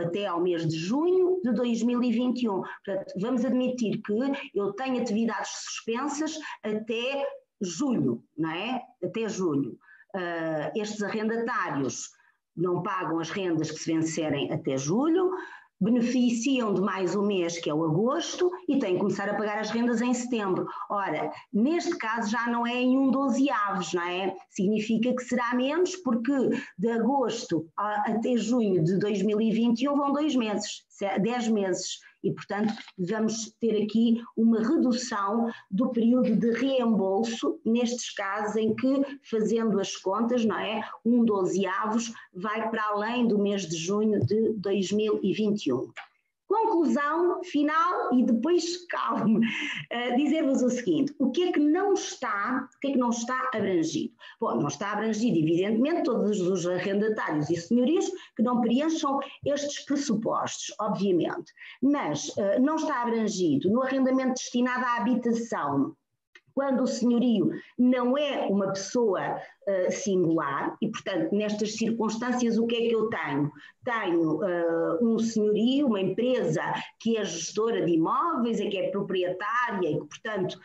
até ao mês de junho de 2021. Portanto, vamos admitir que eu tenho atividades suspensas até julho, não é? Até julho. Estes arrendatários não pagam as rendas que se vencerem até julho, beneficiam de mais um mês, que é o agosto, e têm que começar a pagar as rendas em setembro. Ora, neste caso já não é em 1/12avos, não é? Significa que será menos, porque de agosto até junho de 2021 vão 2 meses, 10 meses. E, portanto, vamos ter aqui uma redução do período de reembolso, nestes casos em que, fazendo as contas, não é? 1/12avos vai para além do mês de junho de 2021. Conclusão final, e depois, calme, dizer-vos o seguinte: o que é que não está abrangido? Bom, não está abrangido, evidentemente, todos os arrendatários e senhorios que não preencham estes pressupostos, obviamente, mas não está abrangido no arrendamento destinado à habitação, quando o senhorio não é uma pessoa singular, e, portanto, nestas circunstâncias, o que é que eu tenho? Tenho um senhorio, uma empresa que é gestora de imóveis, que é proprietária e que, portanto,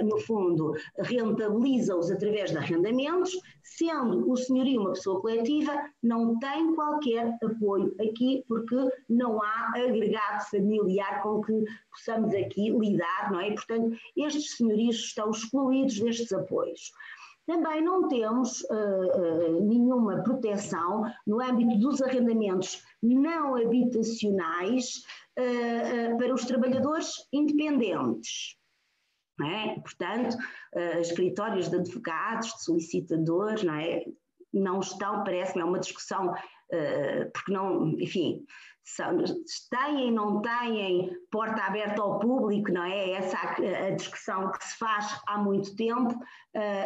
no fundo, rentabiliza-os através de arrendamentos, sendo o senhorio uma pessoa coletiva, não tem qualquer apoio aqui, porque não há agregado familiar com que possamos aqui lidar, não é? E, portanto, estes senhorios estão excluídos destes apoios. Também não temos nenhuma proteção no âmbito dos arrendamentos não habitacionais para os trabalhadores independentes. Não é? Portanto, escritórios de advogados, de solicitadores, não é? Não estão, parece-me, é uma discussão, porque não, enfim, têm, não têm porta aberta ao público, não é? Essa a discussão que se faz há muito tempo.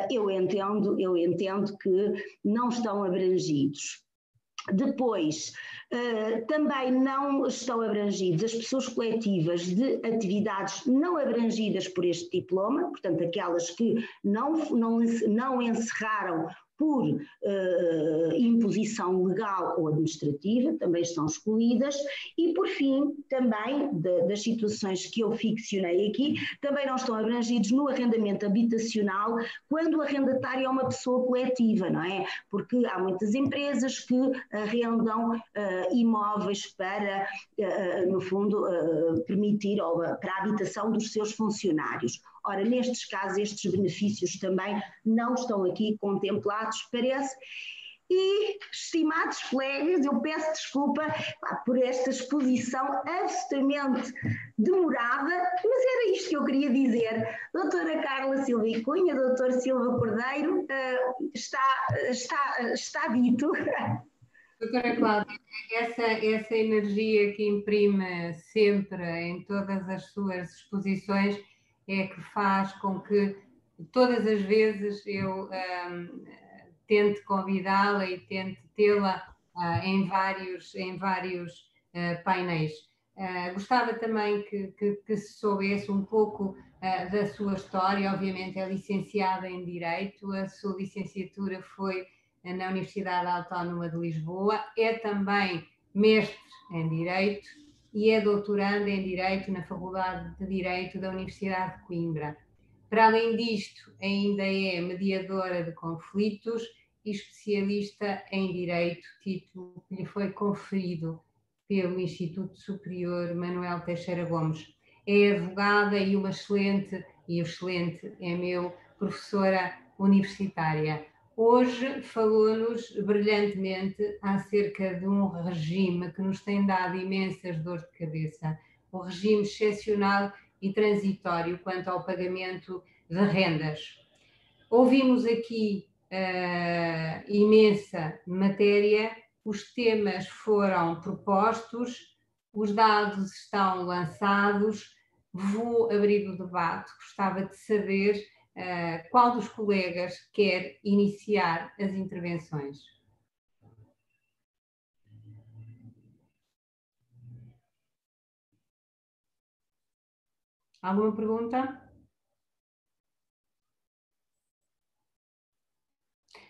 Eu entendo que não estão abrangidos. Depois, também não estão abrangidos as pessoas coletivas de atividades não abrangidas por este diploma, portanto, aquelas que não encerraram por imposição legal ou administrativa, também estão excluídas, e por fim, também, das situações que eu ficcionei aqui, também não estão abrangidos no arrendamento habitacional, quando o arrendatário é uma pessoa coletiva, não é? Porque há muitas empresas que arrendam imóveis para, no fundo, permitir ou para a habitação dos seus funcionários. Ora, nestes casos, estes benefícios também não estão aqui contemplados, parece. E, estimados colegas, eu peço desculpa por esta exposição absolutamente demorada, mas era isto que eu queria dizer. Doutora Carla Silva e Cunha, doutor Silva Cordeiro, está dito. Doutora Cláudia, essa energia que imprime sempre em todas as suas exposições é que faz com que todas as vezes eu tente convidá-la e tente tê-la em vários painéis. Gostava também que se soubesse um pouco da sua história. Obviamente é licenciada em Direito, a sua licenciatura foi na Universidade Autónoma de Lisboa, é também mestre em Direito e é doutoranda em Direito na Faculdade de Direito da Universidade de Coimbra. Para além disto, ainda é mediadora de conflitos e especialista em Direito, título que lhe foi conferido pelo Instituto Superior Manuel Teixeira Gomes. É advogada e uma excelente é meu, professora universitária. Hoje falou-nos brilhantemente acerca de um regime que nos tem dado imensas dores de cabeça, um regime excepcional e transitório quanto ao pagamento de rendas. Ouvimos aqui imensa matéria, os temas foram propostos, os dados estão lançados, vou abrir o debate. Gostava de saber qual dos colegas quer iniciar as intervenções. Alguma pergunta?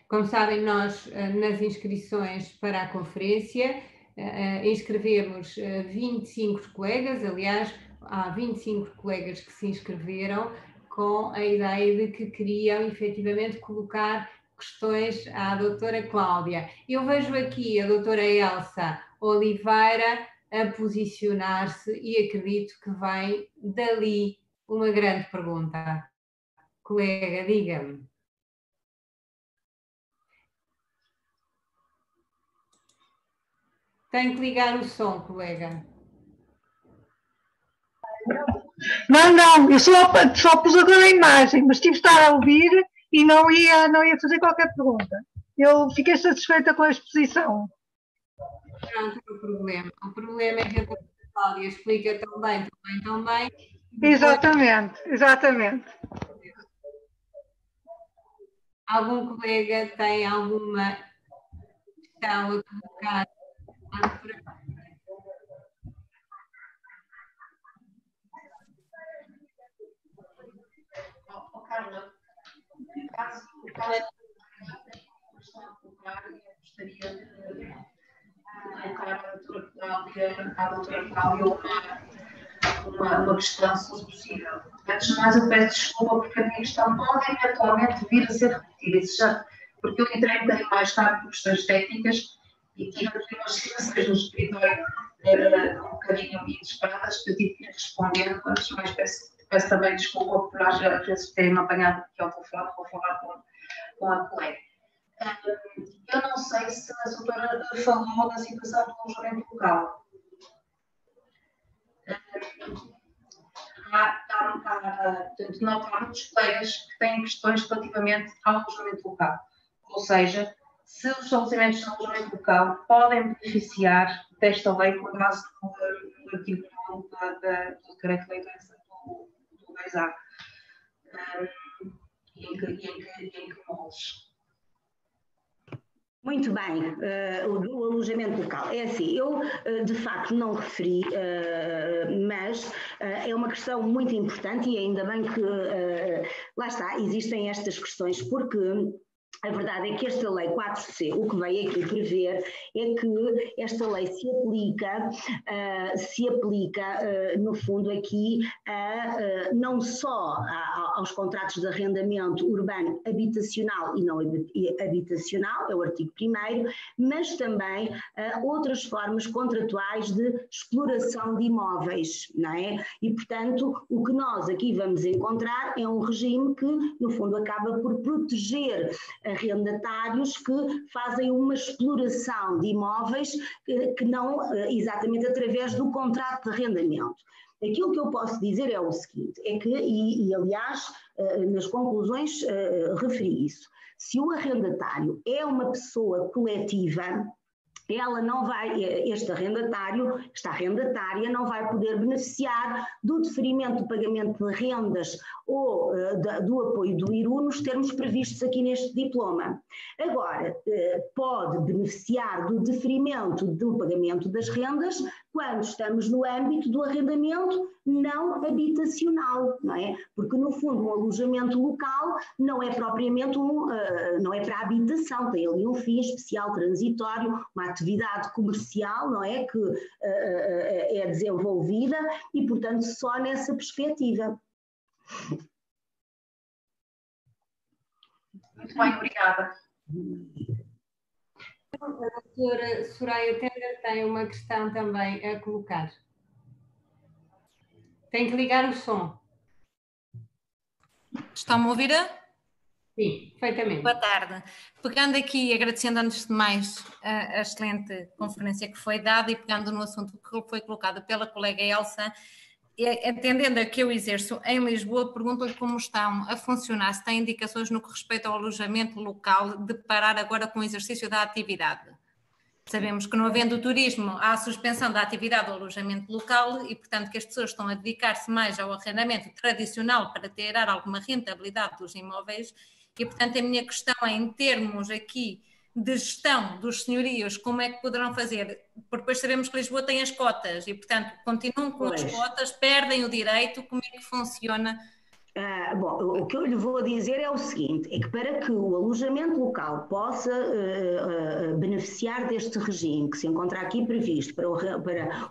Como sabem, nós nas inscrições para a conferência inscrevemos 25 colegas, aliás, há 25 colegas que se inscreveram com a ideia de que queriam efetivamente colocar questões à doutora Cláudia. Eu vejo aqui a doutora Elsa Oliveira a posicionar-se e acredito que vem dali uma grande pergunta. Colega, diga-me. Tem que ligar o som, colega. Não, eu só pus agora a imagem, mas tive de estar a ouvir e não ia fazer qualquer pergunta. Eu fiquei satisfeita com a exposição. Não tem problema. O problema é que a Cláudia explica tão bem. Exatamente. Algum colega tem alguma questão a colocar? Carla, caso gostaria de colocar à doutora Cláudia uma questão, se fosse possível. Antes de mais, eu peço desculpa porque a minha questão pode eventualmente vir a ser repetida, porque eu entrei um bocadinho mais tarde por questões técnicas e tive aqui umas situações no escritório um bocadinho inesperadas que eu tive que ir respondendo. Antes de mais, peço também desculpa por às vezes terem-me apanhado aqui ao telefone, vou falar com a colega. Eu não sei se a doutora falou da situação do alojamento local. Não há muitos colegas que têm questões relativamente ao alojamento local. Ou seja, se os estabelecimentos de alojamento local podem beneficiar desta lei com base no artigo do decreto-lei do 2A. Em que moldes? Muito bem, o alojamento local. É assim, eu de facto não referi, mas é uma questão muito importante e ainda bem que, lá está, existem estas questões, porque a verdade é que esta lei 4C, o que veio aqui prever é que esta lei se aplica no fundo aqui não só aos contratos de arrendamento urbano habitacional e não habitacional, é o artigo 1º, mas também outras formas contratuais de exploração de imóveis, não é? E, portanto, o que nós aqui vamos encontrar é um regime que, no fundo, acaba por proteger arrendatários que fazem uma exploração de imóveis que não exatamente através do contrato de arrendamento. Aquilo que eu posso dizer é o seguinte, é que, e aliás, nas conclusões referi isso, se o arrendatário é uma pessoa coletiva, ela não vai, esta arrendatária não vai poder beneficiar do deferimento do pagamento de rendas ou do apoio do IRU nos termos previstos aqui neste diploma. Agora, pode beneficiar do deferimento do pagamento das rendas quando estamos no âmbito do arrendamento não habitacional, não é? Porque, no fundo, um alojamento local não é propriamente não é para a habitação, tem ali um fim especial transitório, uma atividade comercial, não é? Que é desenvolvida e, portanto, só nessa perspectiva. Muito bem, obrigada. A doutora Soraya Tender tem uma questão também a colocar. Tem que ligar o som. Estão-me a ouvir? Sim, perfeitamente. Boa tarde. Pegando aqui, agradecendo antes de mais a excelente conferência que foi dada e pegando no assunto que foi colocado pela colega Elsa, atendendo a que eu exerço em Lisboa, pergunto-lhe como estão a funcionar, se têm indicações no que respeita ao alojamento local de parar agora com o exercício da atividade. Sabemos que não havendo turismo há a suspensão da atividade do alojamento local e, portanto, que as pessoas estão a dedicar-se mais ao arrendamento tradicional para tirar alguma rentabilidade dos imóveis e, portanto, a minha questão é, em termos aqui de gestão dos senhorios, como é que poderão fazer? Porque depois sabemos que Lisboa tem as cotas e, portanto, continuam com as cotas, perdem o direito, como é que funciona? Bom, o que eu lhe vou dizer é o seguinte, é que para que o alojamento local possa beneficiar deste regime que se encontra aqui previsto para o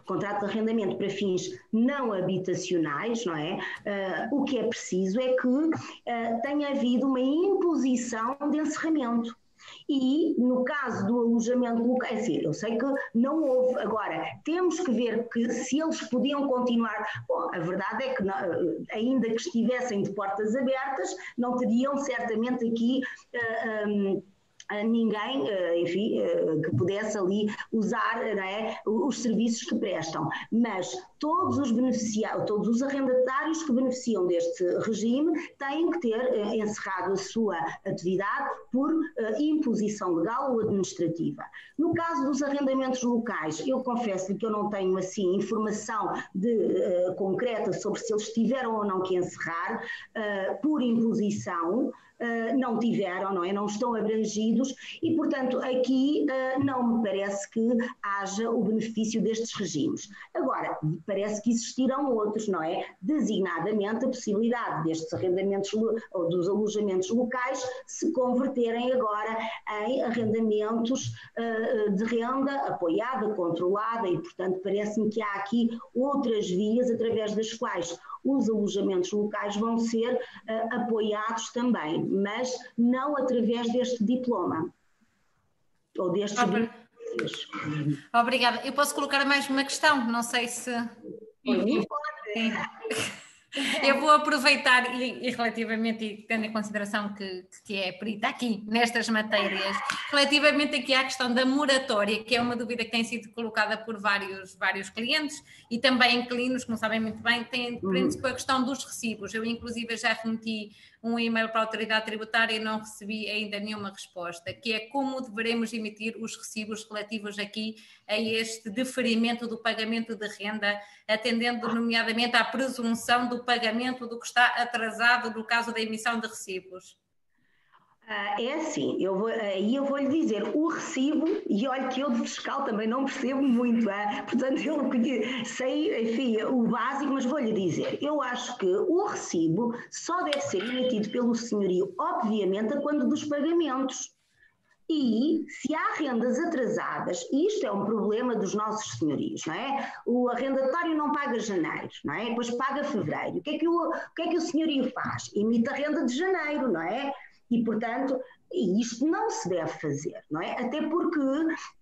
contrato de arrendamento para fins não habitacionais, não é? O que é preciso é que tenha havido uma imposição de encerramento. E, no caso do alojamento local, assim, eu sei que não houve, agora, temos que ver que se eles podiam continuar, bom, a verdade é que ainda que estivessem de portas abertas, não teriam certamente aqui ninguém, enfim, que pudesse ali usar, não é, os serviços que prestam, mas todos os arrendatários que beneficiam deste regime têm que ter encerrado a sua atividade por imposição legal ou administrativa. No caso dos arrendamentos locais, eu confesso-lhe que eu não tenho assim informação concreta sobre se eles tiveram ou não que encerrar por imposição. Não tiveram, não é? Não estão abrangidos e, portanto, aqui não me parece que haja o benefício destes regimes. Agora, parece que existirão outros, não é? Designadamente a possibilidade destes arrendamentos ou dos alojamentos locais se converterem agora em arrendamentos de renda apoiada, controlada e, portanto, parece-me que há aqui outras vias através das quais os alojamentos locais vão ser apoiados também, mas não através deste diploma ou destes benefícios. Obrigada. Eu posso colocar mais uma questão, não sei se... Sim. Eu vou aproveitar e relativamente, e tendo em consideração que é perita aqui nestas matérias, relativamente aqui à questão da moratória, que é uma dúvida que tem sido colocada por vários clientes e também inquilinos que não sabem muito bem, prende-se com a questão dos recibos. Eu inclusive já remeti um e-mail para a autoridade tributária e não recebi ainda nenhuma resposta, que é como deveremos emitir os recibos relativos aqui a este deferimento do pagamento de renda, atendendo nomeadamente à presunção do pagamento do que está atrasado no caso da emissão de recibos. É assim, eu vou lhe dizer, o recibo, e olha que eu de fiscal também não percebo muito, portanto eu sei, enfim, o básico, mas vou-lhe dizer, eu acho que o recibo só deve ser emitido pelo senhorio, obviamente, a quando dos pagamentos. E se há rendas atrasadas, e isto é um problema dos nossos senhorios, não é? O arrendatário não paga janeiro, não é? Depois paga fevereiro. O que é que o senhorio faz? Emite a renda de janeiro, não é? E, portanto, isto não se deve fazer, não é? Até porque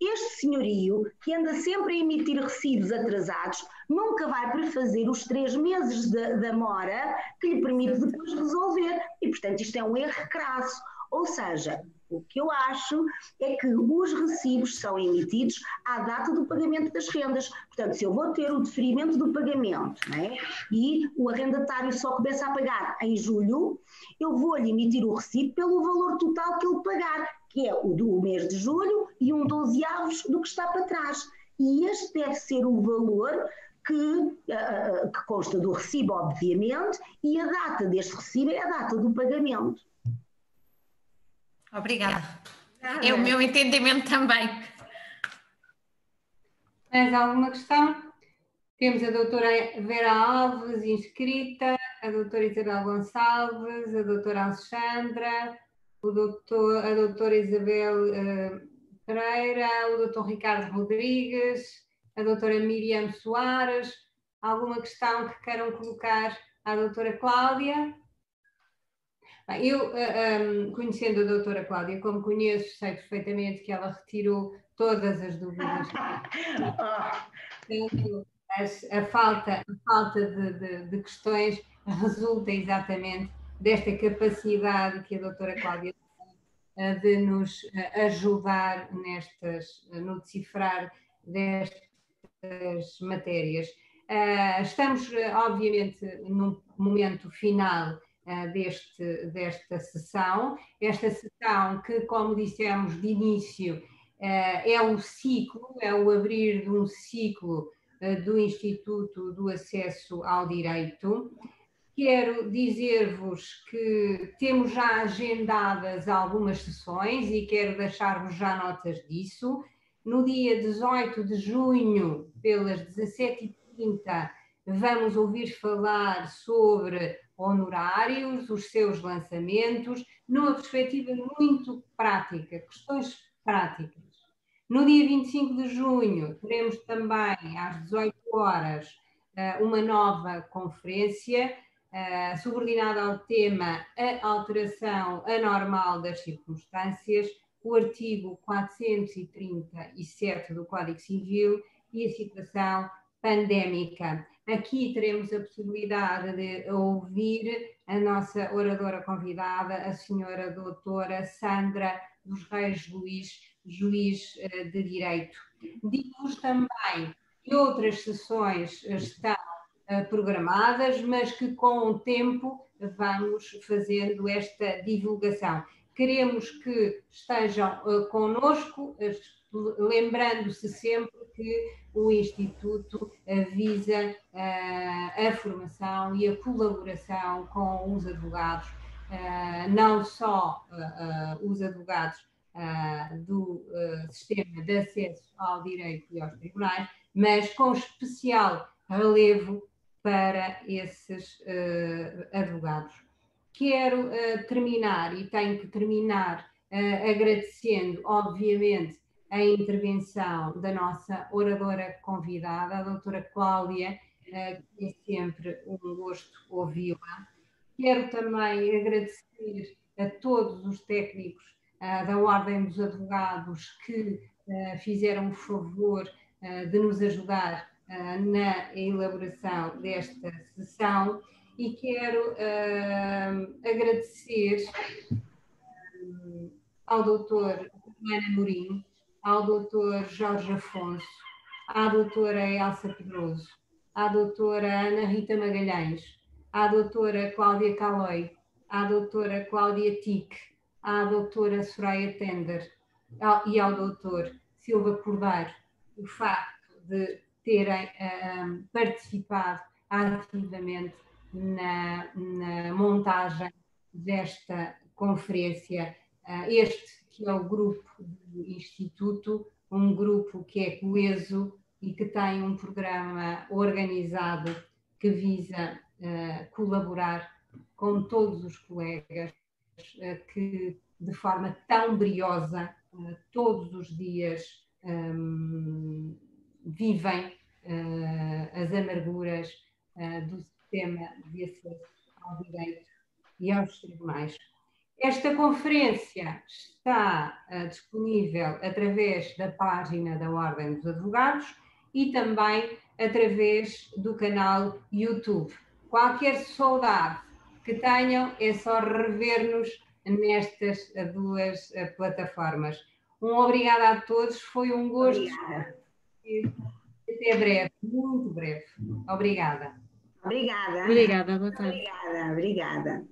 este senhorio, que anda sempre a emitir recibos atrasados, nunca vai prefazer os 3 meses da mora que lhe permite depois resolver. E, portanto, isto é um erro crasso. Ou seja, o que eu acho é que os recibos são emitidos à data do pagamento das rendas. Portanto, se eu vou ter o deferimento do pagamento, não é? E o arrendatário só começa a pagar em julho, eu vou-lhe emitir o recibo pelo valor total que ele pagar, que é o do mês de julho, e um 12avos do que está para trás. E este deve ser o valor que consta do recibo, obviamente, e a data deste recibo é a data do pagamento. Obrigada. É o meu entendimento também. Mais alguma questão? Temos a doutora Vera Alves, inscrita, a doutora Isabel Gonçalves, a doutora Alexandra, a doutora Isabel Pereira, o doutor Ricardo Rodrigues, a doutora Miriam Soares. Alguma questão que queiram colocar à doutora Cláudia? Bem, eu, conhecendo a doutora Cláudia, como conheço, sei perfeitamente que ela retirou todas as dúvidas. A falta de questões resulta exatamente desta capacidade que a doutora Cláudia tem de nos ajudar no decifrar destas matérias. Estamos, obviamente, num momento final desta sessão. Esta sessão que, como dissemos de início, é o ciclo, é o abrir de um ciclo do Instituto do Acesso ao Direito. Quero dizer-vos que temos já agendadas algumas sessões e quero deixar-vos já notas disso. No dia 18 de junho, pelas 17h30, vamos ouvir falar sobre honorários, os seus lançamentos, numa perspectiva muito prática, questões práticas. No dia 25 de junho, teremos também, às 18 horas, uma nova conferência subordinada ao tema A Alteração Anormal das Circunstâncias, o artigo 437 do Código Civil e a situação pandémica. Aqui teremos a possibilidade de ouvir a nossa oradora convidada, a senhora doutora Sandra dos Reis Luís, juiz de Direito. Digo-vos também que outras sessões estão programadas, mas que com o tempo vamos fazendo esta divulgação. Queremos que estejam connosco, lembrando-se sempre que o Instituto visa a formação e a colaboração com os advogados, não só os advogados do sistema de acesso ao direito e aos tribunais, mas com especial relevo para esses advogados. Quero terminar, e tenho que terminar agradecendo, obviamente, a intervenção da nossa oradora convidada, a doutora Cláudia, que é sempre um gosto ouvi-la. Quero também agradecer a todos os técnicos da Ordem dos Advogados que fizeram o favor de nos ajudar na elaboração desta sessão, e quero agradecer ao doutor Ana Mourinho, ao doutor Jorge Afonso, à doutora Elsa Pedroso, à doutora Ana Rita Magalhães, à doutora Cláudia Caloi, à doutora Cláudia Tic, à doutora Soraya Tender e ao doutor Silva Cordeiro, o facto de terem participado ativamente na montagem desta conferência. Este que é o grupo do Instituto, um grupo que é coeso e que tem um programa organizado que visa colaborar com todos os colegas que, de forma tão briosa, todos os dias vivem as amarguras do sistema de acesso ao direito e aos tribunais. Esta conferência está disponível através da página da Ordem dos Advogados e também através do canal YouTube. Qualquer saudade que tenham é só rever-nos nestas duas plataformas. Obrigada a todos, foi um gosto. Obrigada. Até breve, muito breve. Obrigada. Obrigada. Obrigada, boa tarde. Obrigada.